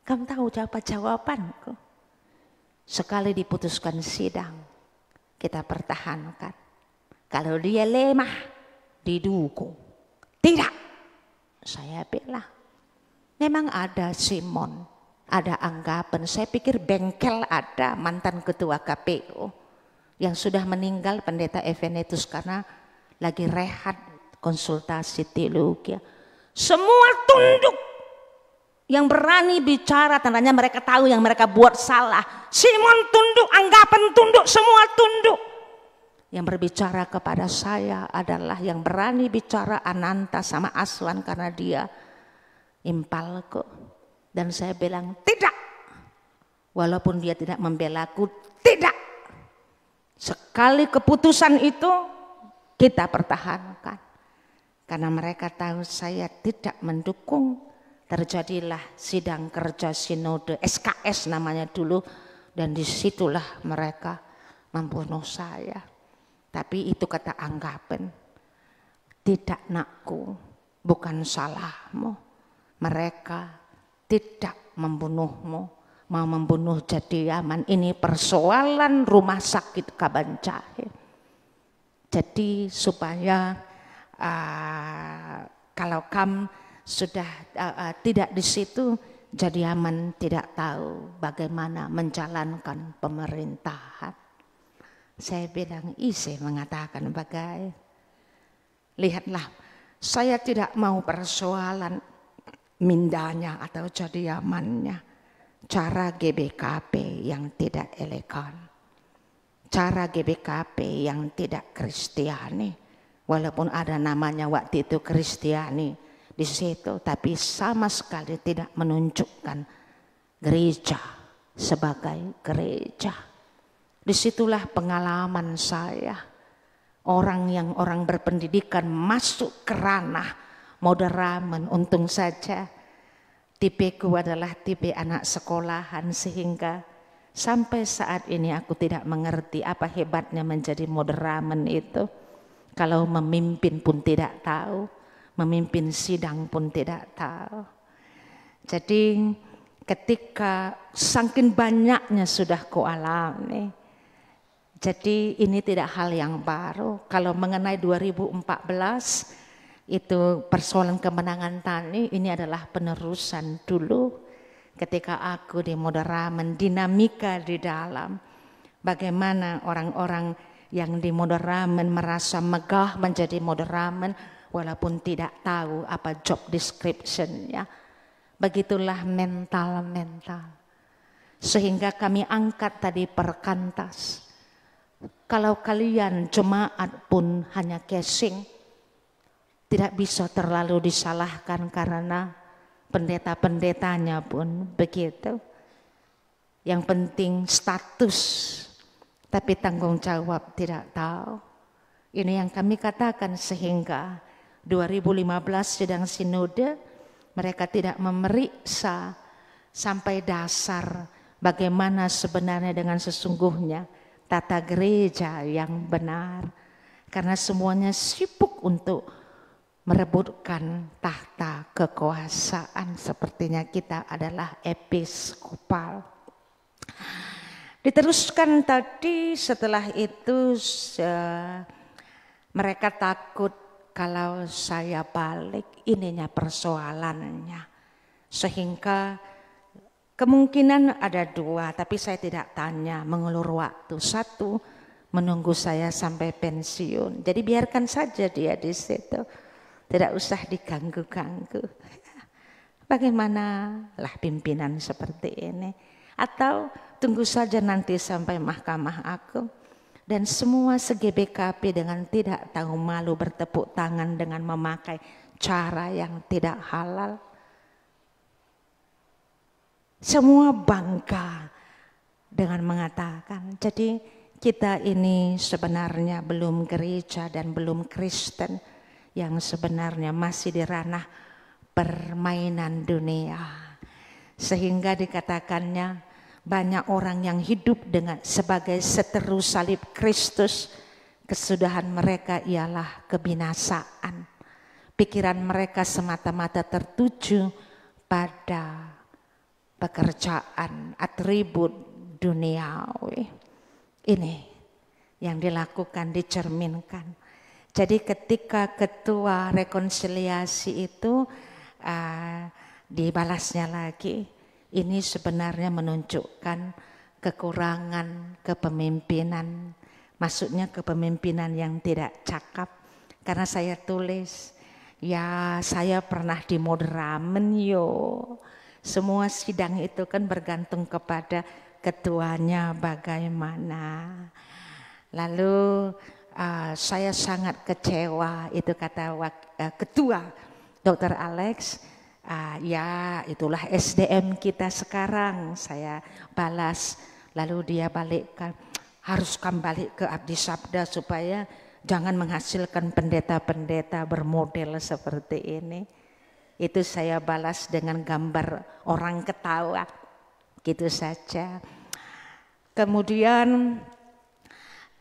Kam tahu jawabanku. Sekali diputuskan sidang, kita pertahankan. Kalau dia lemah, didukung. Tidak, saya bilang. Memang ada Simon, ada anggapan. Saya pikir bengkel ada mantan ketua KPU yang sudah meninggal pendeta Evenetus karena lagi rehat konsultasi teologi. Semua tunduk. Yang berani bicara tandanya mereka tahu yang mereka buat salah. Simon tunduk, anggapan tunduk, semua tunduk. Yang berbicara kepada saya adalah yang berani bicara Ananta sama Aswan karena dia impalku. Dan saya bilang tidak. Walaupun dia tidak membelaku, tidak. Sekali keputusan itu kita pertahankan. Karena mereka tahu saya tidak mendukung. Terjadilah sidang kerja sinode SKS namanya dulu, dan disitulah mereka membunuh saya. Tapi itu kata anggapan, tidak nakku, bukan salahmu. Mereka tidak membunuhmu, mau membunuh Jadiaman. Ini persoalan rumah sakit Kabanjahe. Jadi supaya kalau Kam sudah tidak di situ, Jadiaman tidak tahu bagaimana menjalankan pemerintahan. Saya bilang, isi mengatakan bagai, lihatlah, saya tidak mau persoalan mindanya atau Jadiamannya, cara GBKP yang tidak elegan, cara GBKP yang tidak Kristiani, walaupun ada namanya waktu itu Kristiani di situ, tapi sama sekali tidak menunjukkan gereja sebagai gereja. Disitulah pengalaman saya, orang berpendidikan masuk ke ranah moderamen. Untung saja tipeku adalah tipe anak sekolahan, sehingga sampai saat ini aku tidak mengerti apa hebatnya menjadi moderamen itu. Kalau memimpin pun tidak tahu, memimpin sidang pun tidak tahu. Jadi ketika saking banyaknya sudah kualami, jadi ini tidak hal yang baru. Kalau mengenai 2014 itu persoalan kemenangan Tani, ini adalah penerusan dulu ketika aku di moderamen, dinamika di dalam bagaimana orang-orang yang di moderamen merasa megah menjadi moderamen walaupun tidak tahu apa job description-nya. Begitulah mental-mental. Sehingga kami angkat tadi perkantas. Kalau kalian jemaat pun hanya casing, tidak bisa terlalu disalahkan karena pendeta-pendetanya pun begitu. Yang penting status, tapi tanggung jawab tidak tahu. Ini yang kami katakan, sehingga 2015 sidang sinode mereka tidak memeriksa sampai dasar bagaimana sebenarnya dengan sesungguhnya tata gereja yang benar, karena semuanya sibuk untuk merebutkan tahta kekuasaan. Sepertinya kita adalah episkopal. Diteruskan tadi, setelah itu mereka takut kalau saya balik, ininya persoalannya. Sehingga kemungkinan ada dua, tapi saya tidak tanya, mengulur waktu. Satu, menunggu saya sampai pensiun. Jadi biarkan saja dia di situ, tidak usah diganggu-ganggu. Bagaimana lah pimpinan seperti ini? Atau tunggu saja nanti sampai Mahkamah Agung. Dan semua se-GBKP dengan tidak tahu malu bertepuk tangan dengan memakai cara yang tidak halal. Semua bangga dengan mengatakan, jadi kita ini sebenarnya belum gereja dan belum Kristen, yang sebenarnya masih di ranah permainan dunia. Sehingga dikatakannya banyak orang yang hidup dengan sebagai seteru salib Kristus, kesudahan mereka ialah kebinasaan. Pikiran mereka semata-mata tertuju pada pekerjaan, atribut duniawi. Ini yang dilakukan, dicerminkan. Jadi ketika ketua rekonsiliasi itu dibalasnya lagi, ini sebenarnya menunjukkan kekurangan kepemimpinan. Maksudnya kepemimpinan yang tidak cakap. Karena saya tulis, ya saya pernah di Moderamen yo. Semua sidang itu kan bergantung kepada ketuanya bagaimana. Lalu saya sangat kecewa, itu kata ketua Dr. Alex, ya itulah SDM kita sekarang, saya balas. Lalu dia balikkan, harus kembali ke Abdi Sabda supaya jangan menghasilkan pendeta-pendeta bermodel seperti ini. Itu saya balas dengan gambar orang ketawa, gitu saja. Kemudian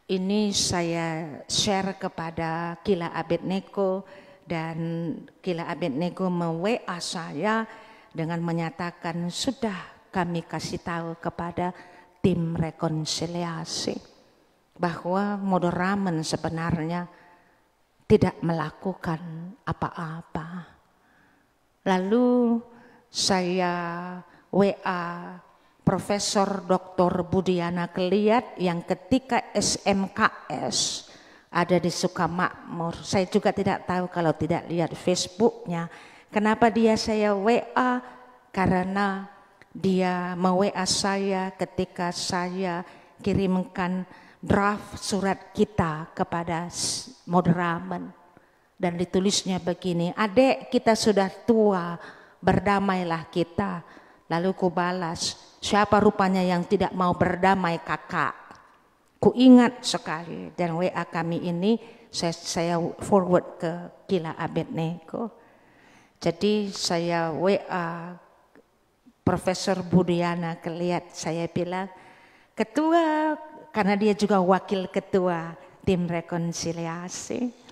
ini saya share kepada Kila Abednego, dan Kila Abednego me-WA saya dengan menyatakan sudah kami kasih tahu kepada tim rekonsiliasi bahwa Moderamen sebenarnya tidak melakukan apa-apa. Lalu saya WA Profesor Dr. Budiana Keliat yang ketika SMKS ada di Sukamakmur. Saya juga tidak tahu kalau tidak lihat Facebooknya. Kenapa dia saya WA? Karena dia me-WA saya ketika saya kirimkan draft surat kita kepada Moderamen. Dan ditulisnya begini, adik kita sudah tua, berdamailah kita. Lalu ku balas, siapa rupanya yang tidak mau berdamai kakak? Ku ingat sekali, dan WA kami ini saya forward ke Kila Abednego. Jadi saya WA Profesor Budiana Keliat, saya bilang, ketua, karena dia juga wakil ketua tim rekonsiliasi.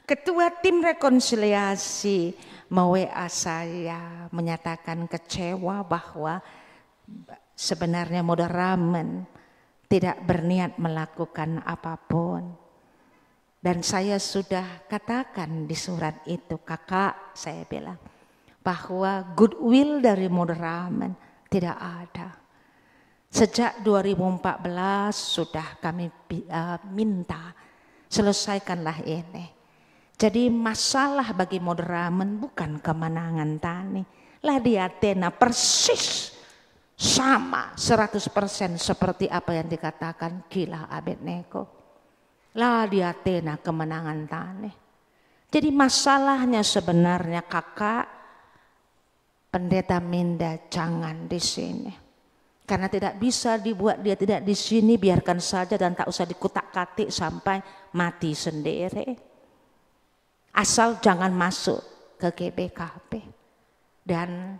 Ketua tim rekonsiliasi me-WA saya menyatakan kecewa bahwa sebenarnya Moderamen tidak berniat melakukan apapun. Dan saya sudah katakan di surat itu, kakak saya bilang, bahwa goodwill dari Moderamen tidak ada. Sejak 2014 sudah kami minta selesaikanlah ini. Jadi masalah bagi Moderamen bukan kemenangan Tani. Lah di Athena persis sama 100% seperti apa yang dikatakan Kila Abednego. Lah di Athena kemenangan Tani. Jadi masalahnya sebenarnya kakak, Pendeta Minda jangan di sini. Karena tidak bisa dibuat dia tidak di sini, biarkan saja dan tak usah dikutak-katik sampai mati sendiri. Asal jangan masuk ke GBKP. Dan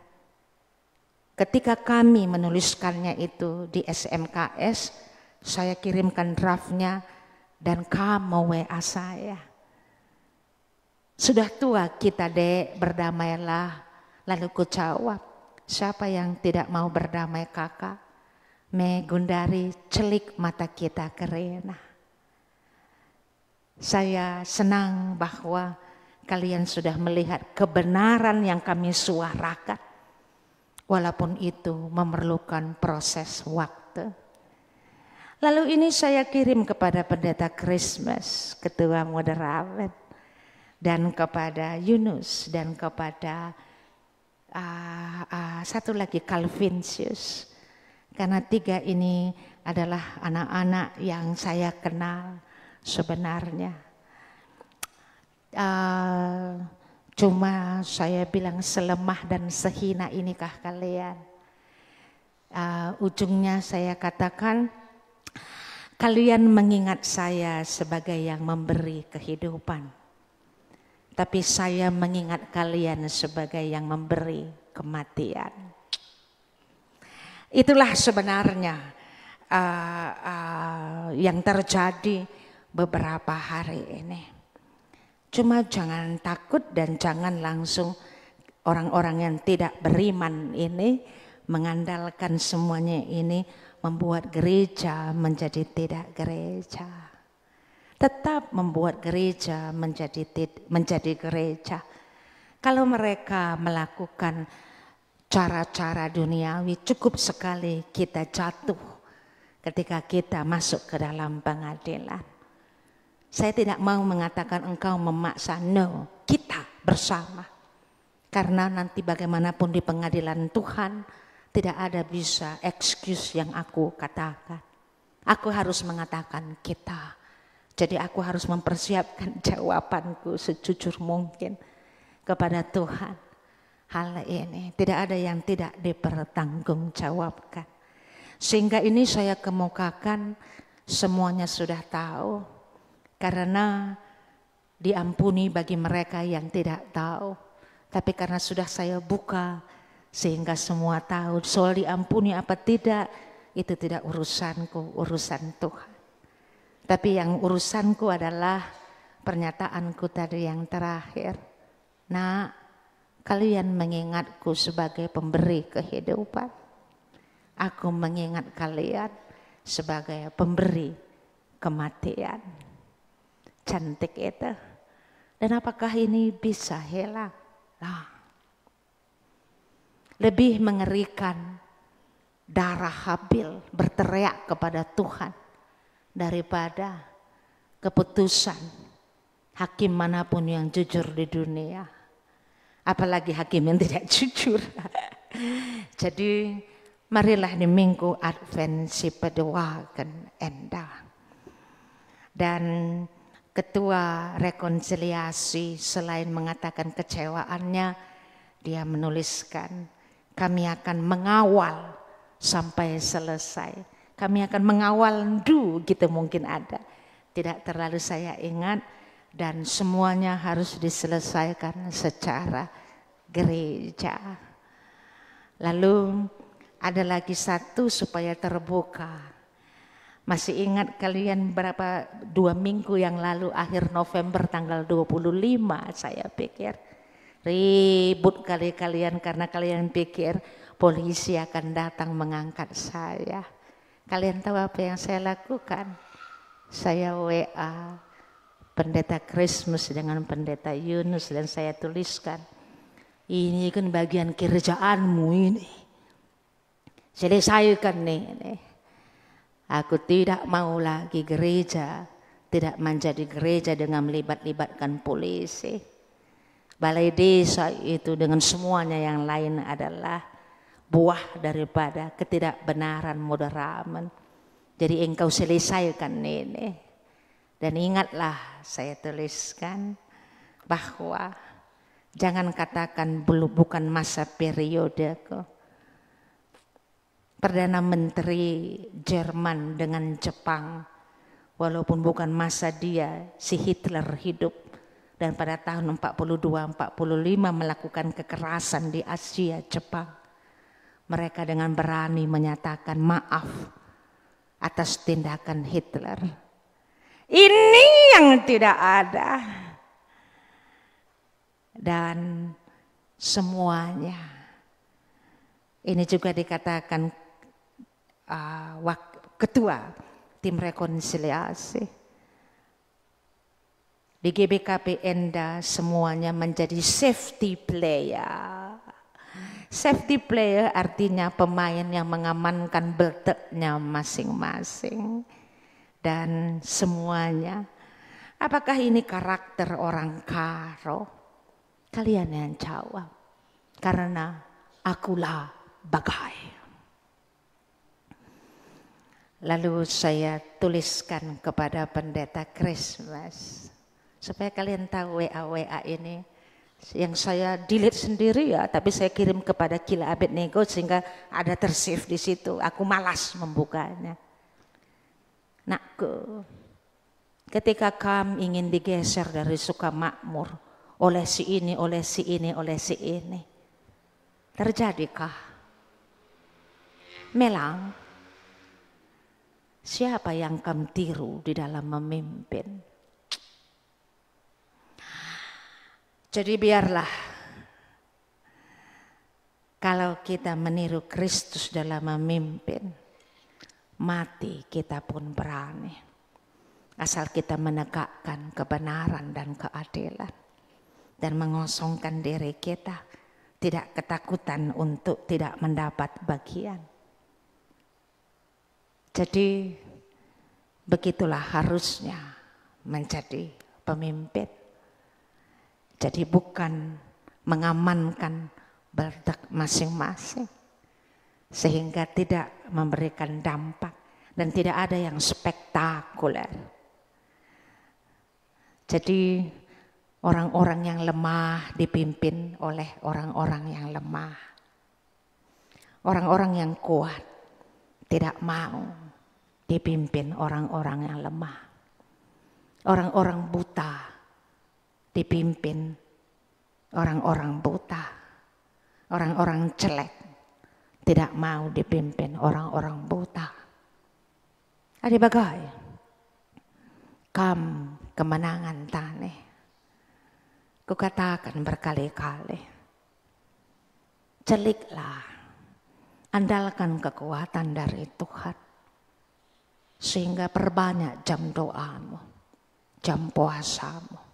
ketika kami menuliskannya itu di SMKS, saya kirimkan draftnya dan kamu WA saya. Sudah tua kita dek, berdamailah. Lalu ku jawab, siapa yang tidak mau berdamai kakak? Me Gundari celik mata kita kerena. Saya senang bahwa kalian sudah melihat kebenaran yang kami suarakan. Walaupun itu memerlukan proses waktu. Lalu ini saya kirim kepada Pendeta Christmas, Ketua Moderamen. Dan kepada Yunus dan kepada satu lagi Calvinsius. Karena tiga ini adalah anak-anak yang saya kenal sebenarnya. Cuma saya bilang selemah dan sehina inikah kalian. Ujungnya saya katakan, kalian mengingat saya sebagai yang memberi kehidupan. Tapi saya mengingat kalian sebagai yang memberi kematian. Itulah sebenarnya yang terjadi beberapa hari ini. Cuma jangan takut dan jangan langsung orang-orang yang tidak beriman ini mengandalkan semuanya ini membuat gereja menjadi tidak gereja. Tetap membuat gereja menjadi gereja. Kalau mereka melakukan cara-cara duniawi, cukup sekali kita jatuh ketika kita masuk ke dalam pengadilan. Saya tidak mau mengatakan engkau memaksa, no, kita bersama. Karena nanti bagaimanapun di pengadilan Tuhan, tidak ada bisa excuse yang aku katakan. Aku harus mengatakan kita. Jadi aku harus mempersiapkan jawabanku sejujur mungkin kepada Tuhan. Hal ini tidak ada yang tidak dipertanggungjawabkan. Sehingga ini saya kemukakan, semuanya sudah tahu. Karena diampuni bagi mereka yang tidak tahu. Tapi karena sudah saya buka, sehingga semua tahu. Soal diampuni apa tidak, itu tidak urusanku, urusan Tuhan. Tapi yang urusanku adalah pernyataanku tadi yang terakhir. Nah, kalian mengingatku sebagai pemberi kehidupan. Aku mengingat kalian sebagai pemberi kematian. Cantik itu. Dan apakah ini bisa hilang? Nah, lebih mengerikan darah Habil berteriak kepada Tuhan daripada keputusan hakim manapun yang jujur di dunia. Apalagi hakim yang tidak jujur. Jadi marilah di minggu Advent si pedoakan endah. Dan ketua rekonsiliasi selain mengatakan kecewaannya, dia menuliskan, kami akan mengawal sampai selesai. Kami akan mengawal gitu mungkin ada. Tidak terlalu saya ingat dan semuanya harus diselesaikan secara gereja. Lalu ada lagi satu supaya terbuka. Masih ingat kalian 2 minggu yang lalu akhir November tanggal 25 saya pikir. Ribut kali kalian karena kalian pikir polisi akan datang mengangkat saya. Kalian tahu apa yang saya lakukan? Saya WA Pendeta Christmas dengan Pendeta Yunus dan saya tuliskan, ini kan bagian kerjaanmu ini. Selesaikan nih. Aku tidak mau lagi gereja, tidak menjadi gereja dengan melibatkan polisi. Balai desa itu dengan semuanya yang lain adalah buah daripada ketidakbenaran moderamen. Jadi engkau selesaikan ini. Dan ingatlah saya tuliskan bahwa jangan katakan bukan masa periodeku. Perdana Menteri Jerman dengan Jepang, walaupun bukan masa dia, si Hitler hidup dan pada tahun 42-45 melakukan kekerasan di Asia Jepang. Mereka dengan berani menyatakan maaf atas tindakan Hitler. Ini yang tidak ada. Dan semuanya ini juga dikatakan ketua tim rekonsiliasi di GBKP Enda semuanya menjadi safety player. Safety player artinya pemain yang mengamankan belteknya masing-masing. Dan semuanya, apakah ini karakter orang Karo? Kalian yang jawab. Karena akulah bagai. Lalu saya tuliskan kepada pendeta Christmas supaya kalian tahu WA ini yang saya delete sendiri ya, tapi saya kirim kepada Kila Abednego sehingga ada tersave di situ. Aku malas membukanya. Nakku, ketika kamu ingin digeser dari Sukamakmur oleh si ini, oleh si ini, oleh si ini, terjadikah? Melang, siapa yang kamu tiru di dalam memimpin? Jadi biarlah kalau kita meniru Kristus dalam memimpin, mati kita pun berani. Asal kita menegakkan kebenaran dan keadilan dan mengosongkan diri kita, tidak ketakutan untuk tidak mendapat bagian. Jadi begitulah harusnya menjadi pemimpin. Jadi bukan mengamankan berdak masing-masing sehingga tidak memberikan dampak dan tidak ada yang spektakuler. Jadi orang-orang yang lemah dipimpin oleh orang-orang yang lemah. Orang-orang yang kuat tidak mau dipimpin orang-orang yang lemah. Orang-orang buta dipimpin orang-orang buta. Orang-orang jelek tidak mau dipimpin orang-orang buta. Adi bagai kam kemenangan taneh. Kukatakan berkali-kali, celiklah, andalkan kekuatan dari Tuhan sehingga perbanyak jam doamu, jam puasamu,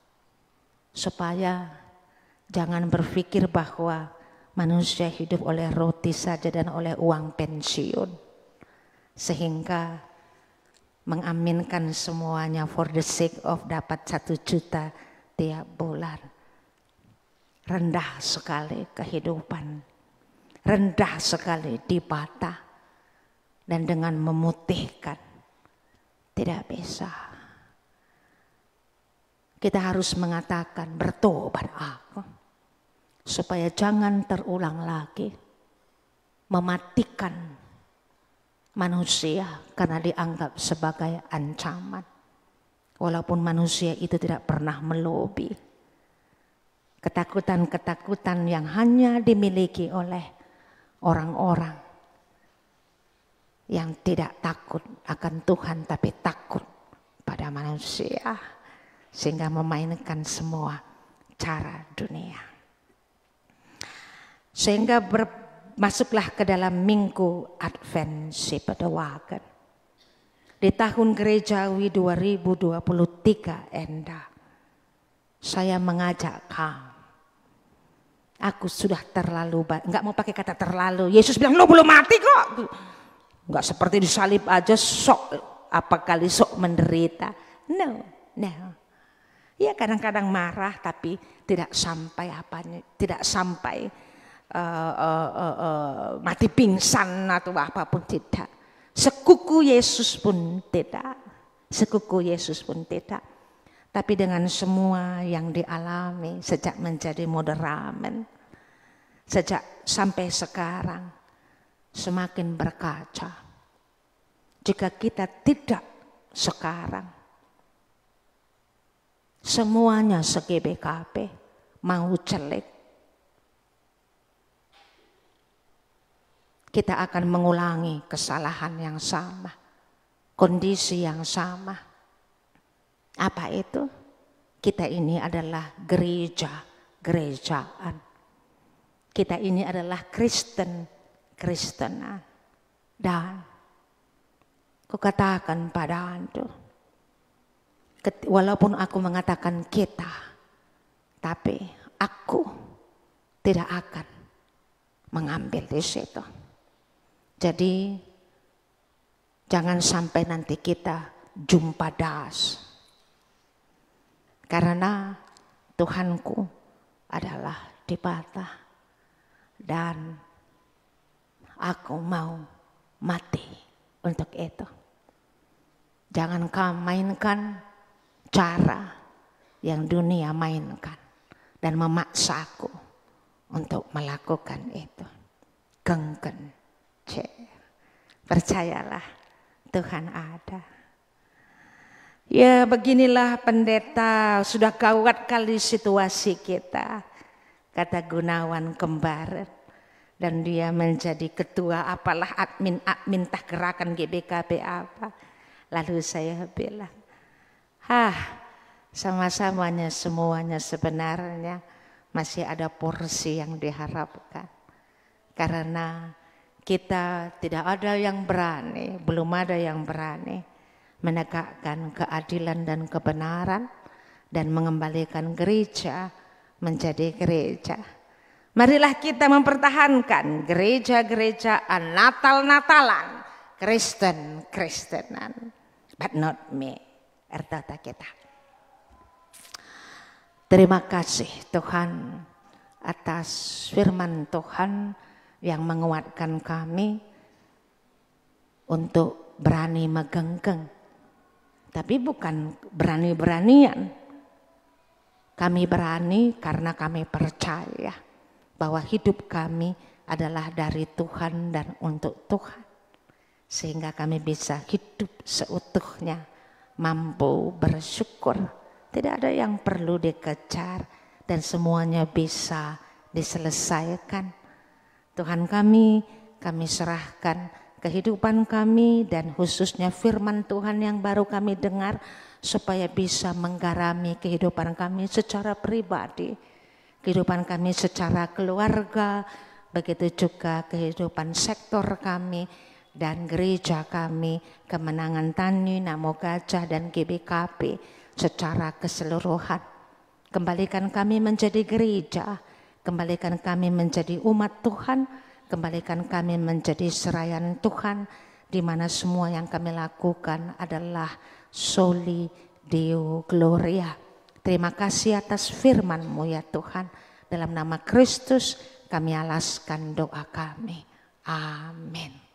supaya jangan berpikir bahwa manusia hidup oleh roti saja dan oleh uang pensiun sehingga mengaminkan semuanya for the sake of dapat 1 juta tiap bulan. Rendah sekali kehidupan, rendah sekali dibata, dan dengan memutihkan tidak bisa. Kita harus mengatakan bertobat aku, supaya jangan terulang lagi mematikan manusia karena dianggap sebagai ancaman. Walaupun manusia itu tidak pernah melobi. Ketakutan-ketakutan yang hanya dimiliki oleh orang-orang yang tidak takut akan Tuhan tapi takut pada manusia. Sehingga memainkan semua cara dunia. Sehingga masuklah ke dalam minggu Advent si pedawakan. Di tahun gerejawi 2023 endah, saya mengajak kamu. Aku sudah terlalu, enggak mau pakai kata terlalu. Yesus bilang, lo belum mati kok. Enggak seperti disalib aja sok, apa kali sok menderita. No. Ya kadang-kadang marah tapi tidak sampai apanya, tidak sampai mati pingsan atau apapun, tidak. Sekuku Yesus pun tidak. Sekuku Yesus pun tidak. Tapi dengan semua yang dialami sejak menjadi moderamen, sejak sampai sekarang semakin berkaca. Jika kita tidak sekarang semuanya se-GBKP mau celik, kita akan mengulangi kesalahan yang sama, kondisi yang sama. Apa itu? Kita ini adalah gerejaan. Kita ini adalah Kristenan. Dan kukatakan pada Anda, walaupun aku mengatakan kita, tapi aku tidak akan mengambil di situ. Jadi jangan sampai nanti kita jumpa das. Karena Tuhanku adalah dibata dan aku mau mati untuk itu. Jangan kau mainkan cara yang dunia mainkan dan memaksaku untuk melakukan itu. Genggen. Percayalah Tuhan ada. Ya beginilah pendeta, sudah gawat kali situasi kita, kata Gunawan Kembaran. Dan dia menjadi ketua apalah admin tak gerakan GBKP apa. Lalu saya bilang, sama-samanya semuanya sebenarnya masih ada porsi yang diharapkan. Karena kita tidak ada yang berani, belum ada yang berani menegakkan keadilan dan kebenaran dan mengembalikan gereja menjadi gereja. Marilah kita mempertahankan gereja-gerejaan, Natal-Natalan, Kristen-Kristenan, but not me, ertata kita. Terima kasih Tuhan atas firman Tuhan yang menguatkan kami untuk berani megenggeng. Tapi bukan berani-beranian. Kami berani karena kami percaya bahwa hidup kami adalah dari Tuhan dan untuk Tuhan. Sehingga kami bisa hidup seutuhnya, mampu bersyukur. Tidak ada yang perlu dikejar dan semuanya bisa diselesaikan. Tuhan kami serahkan kehidupan kami dan khususnya firman Tuhan yang baru kami dengar supaya bisa menggarami kehidupan kami secara pribadi, kehidupan kami secara keluarga, begitu juga kehidupan sektor kami dan gereja kami, Kemenangan Tani, Namo Gajah dan GBKP secara keseluruhan. Kembalikan kami menjadi gereja, kembalikan kami menjadi umat Tuhan, kembalikan kami menjadi serayan Tuhan, di mana semua yang kami lakukan adalah soli Deo Gloria. Terima kasih atas firman-Mu ya Tuhan. Dalam nama Kristus kami alaskan doa kami. Amin.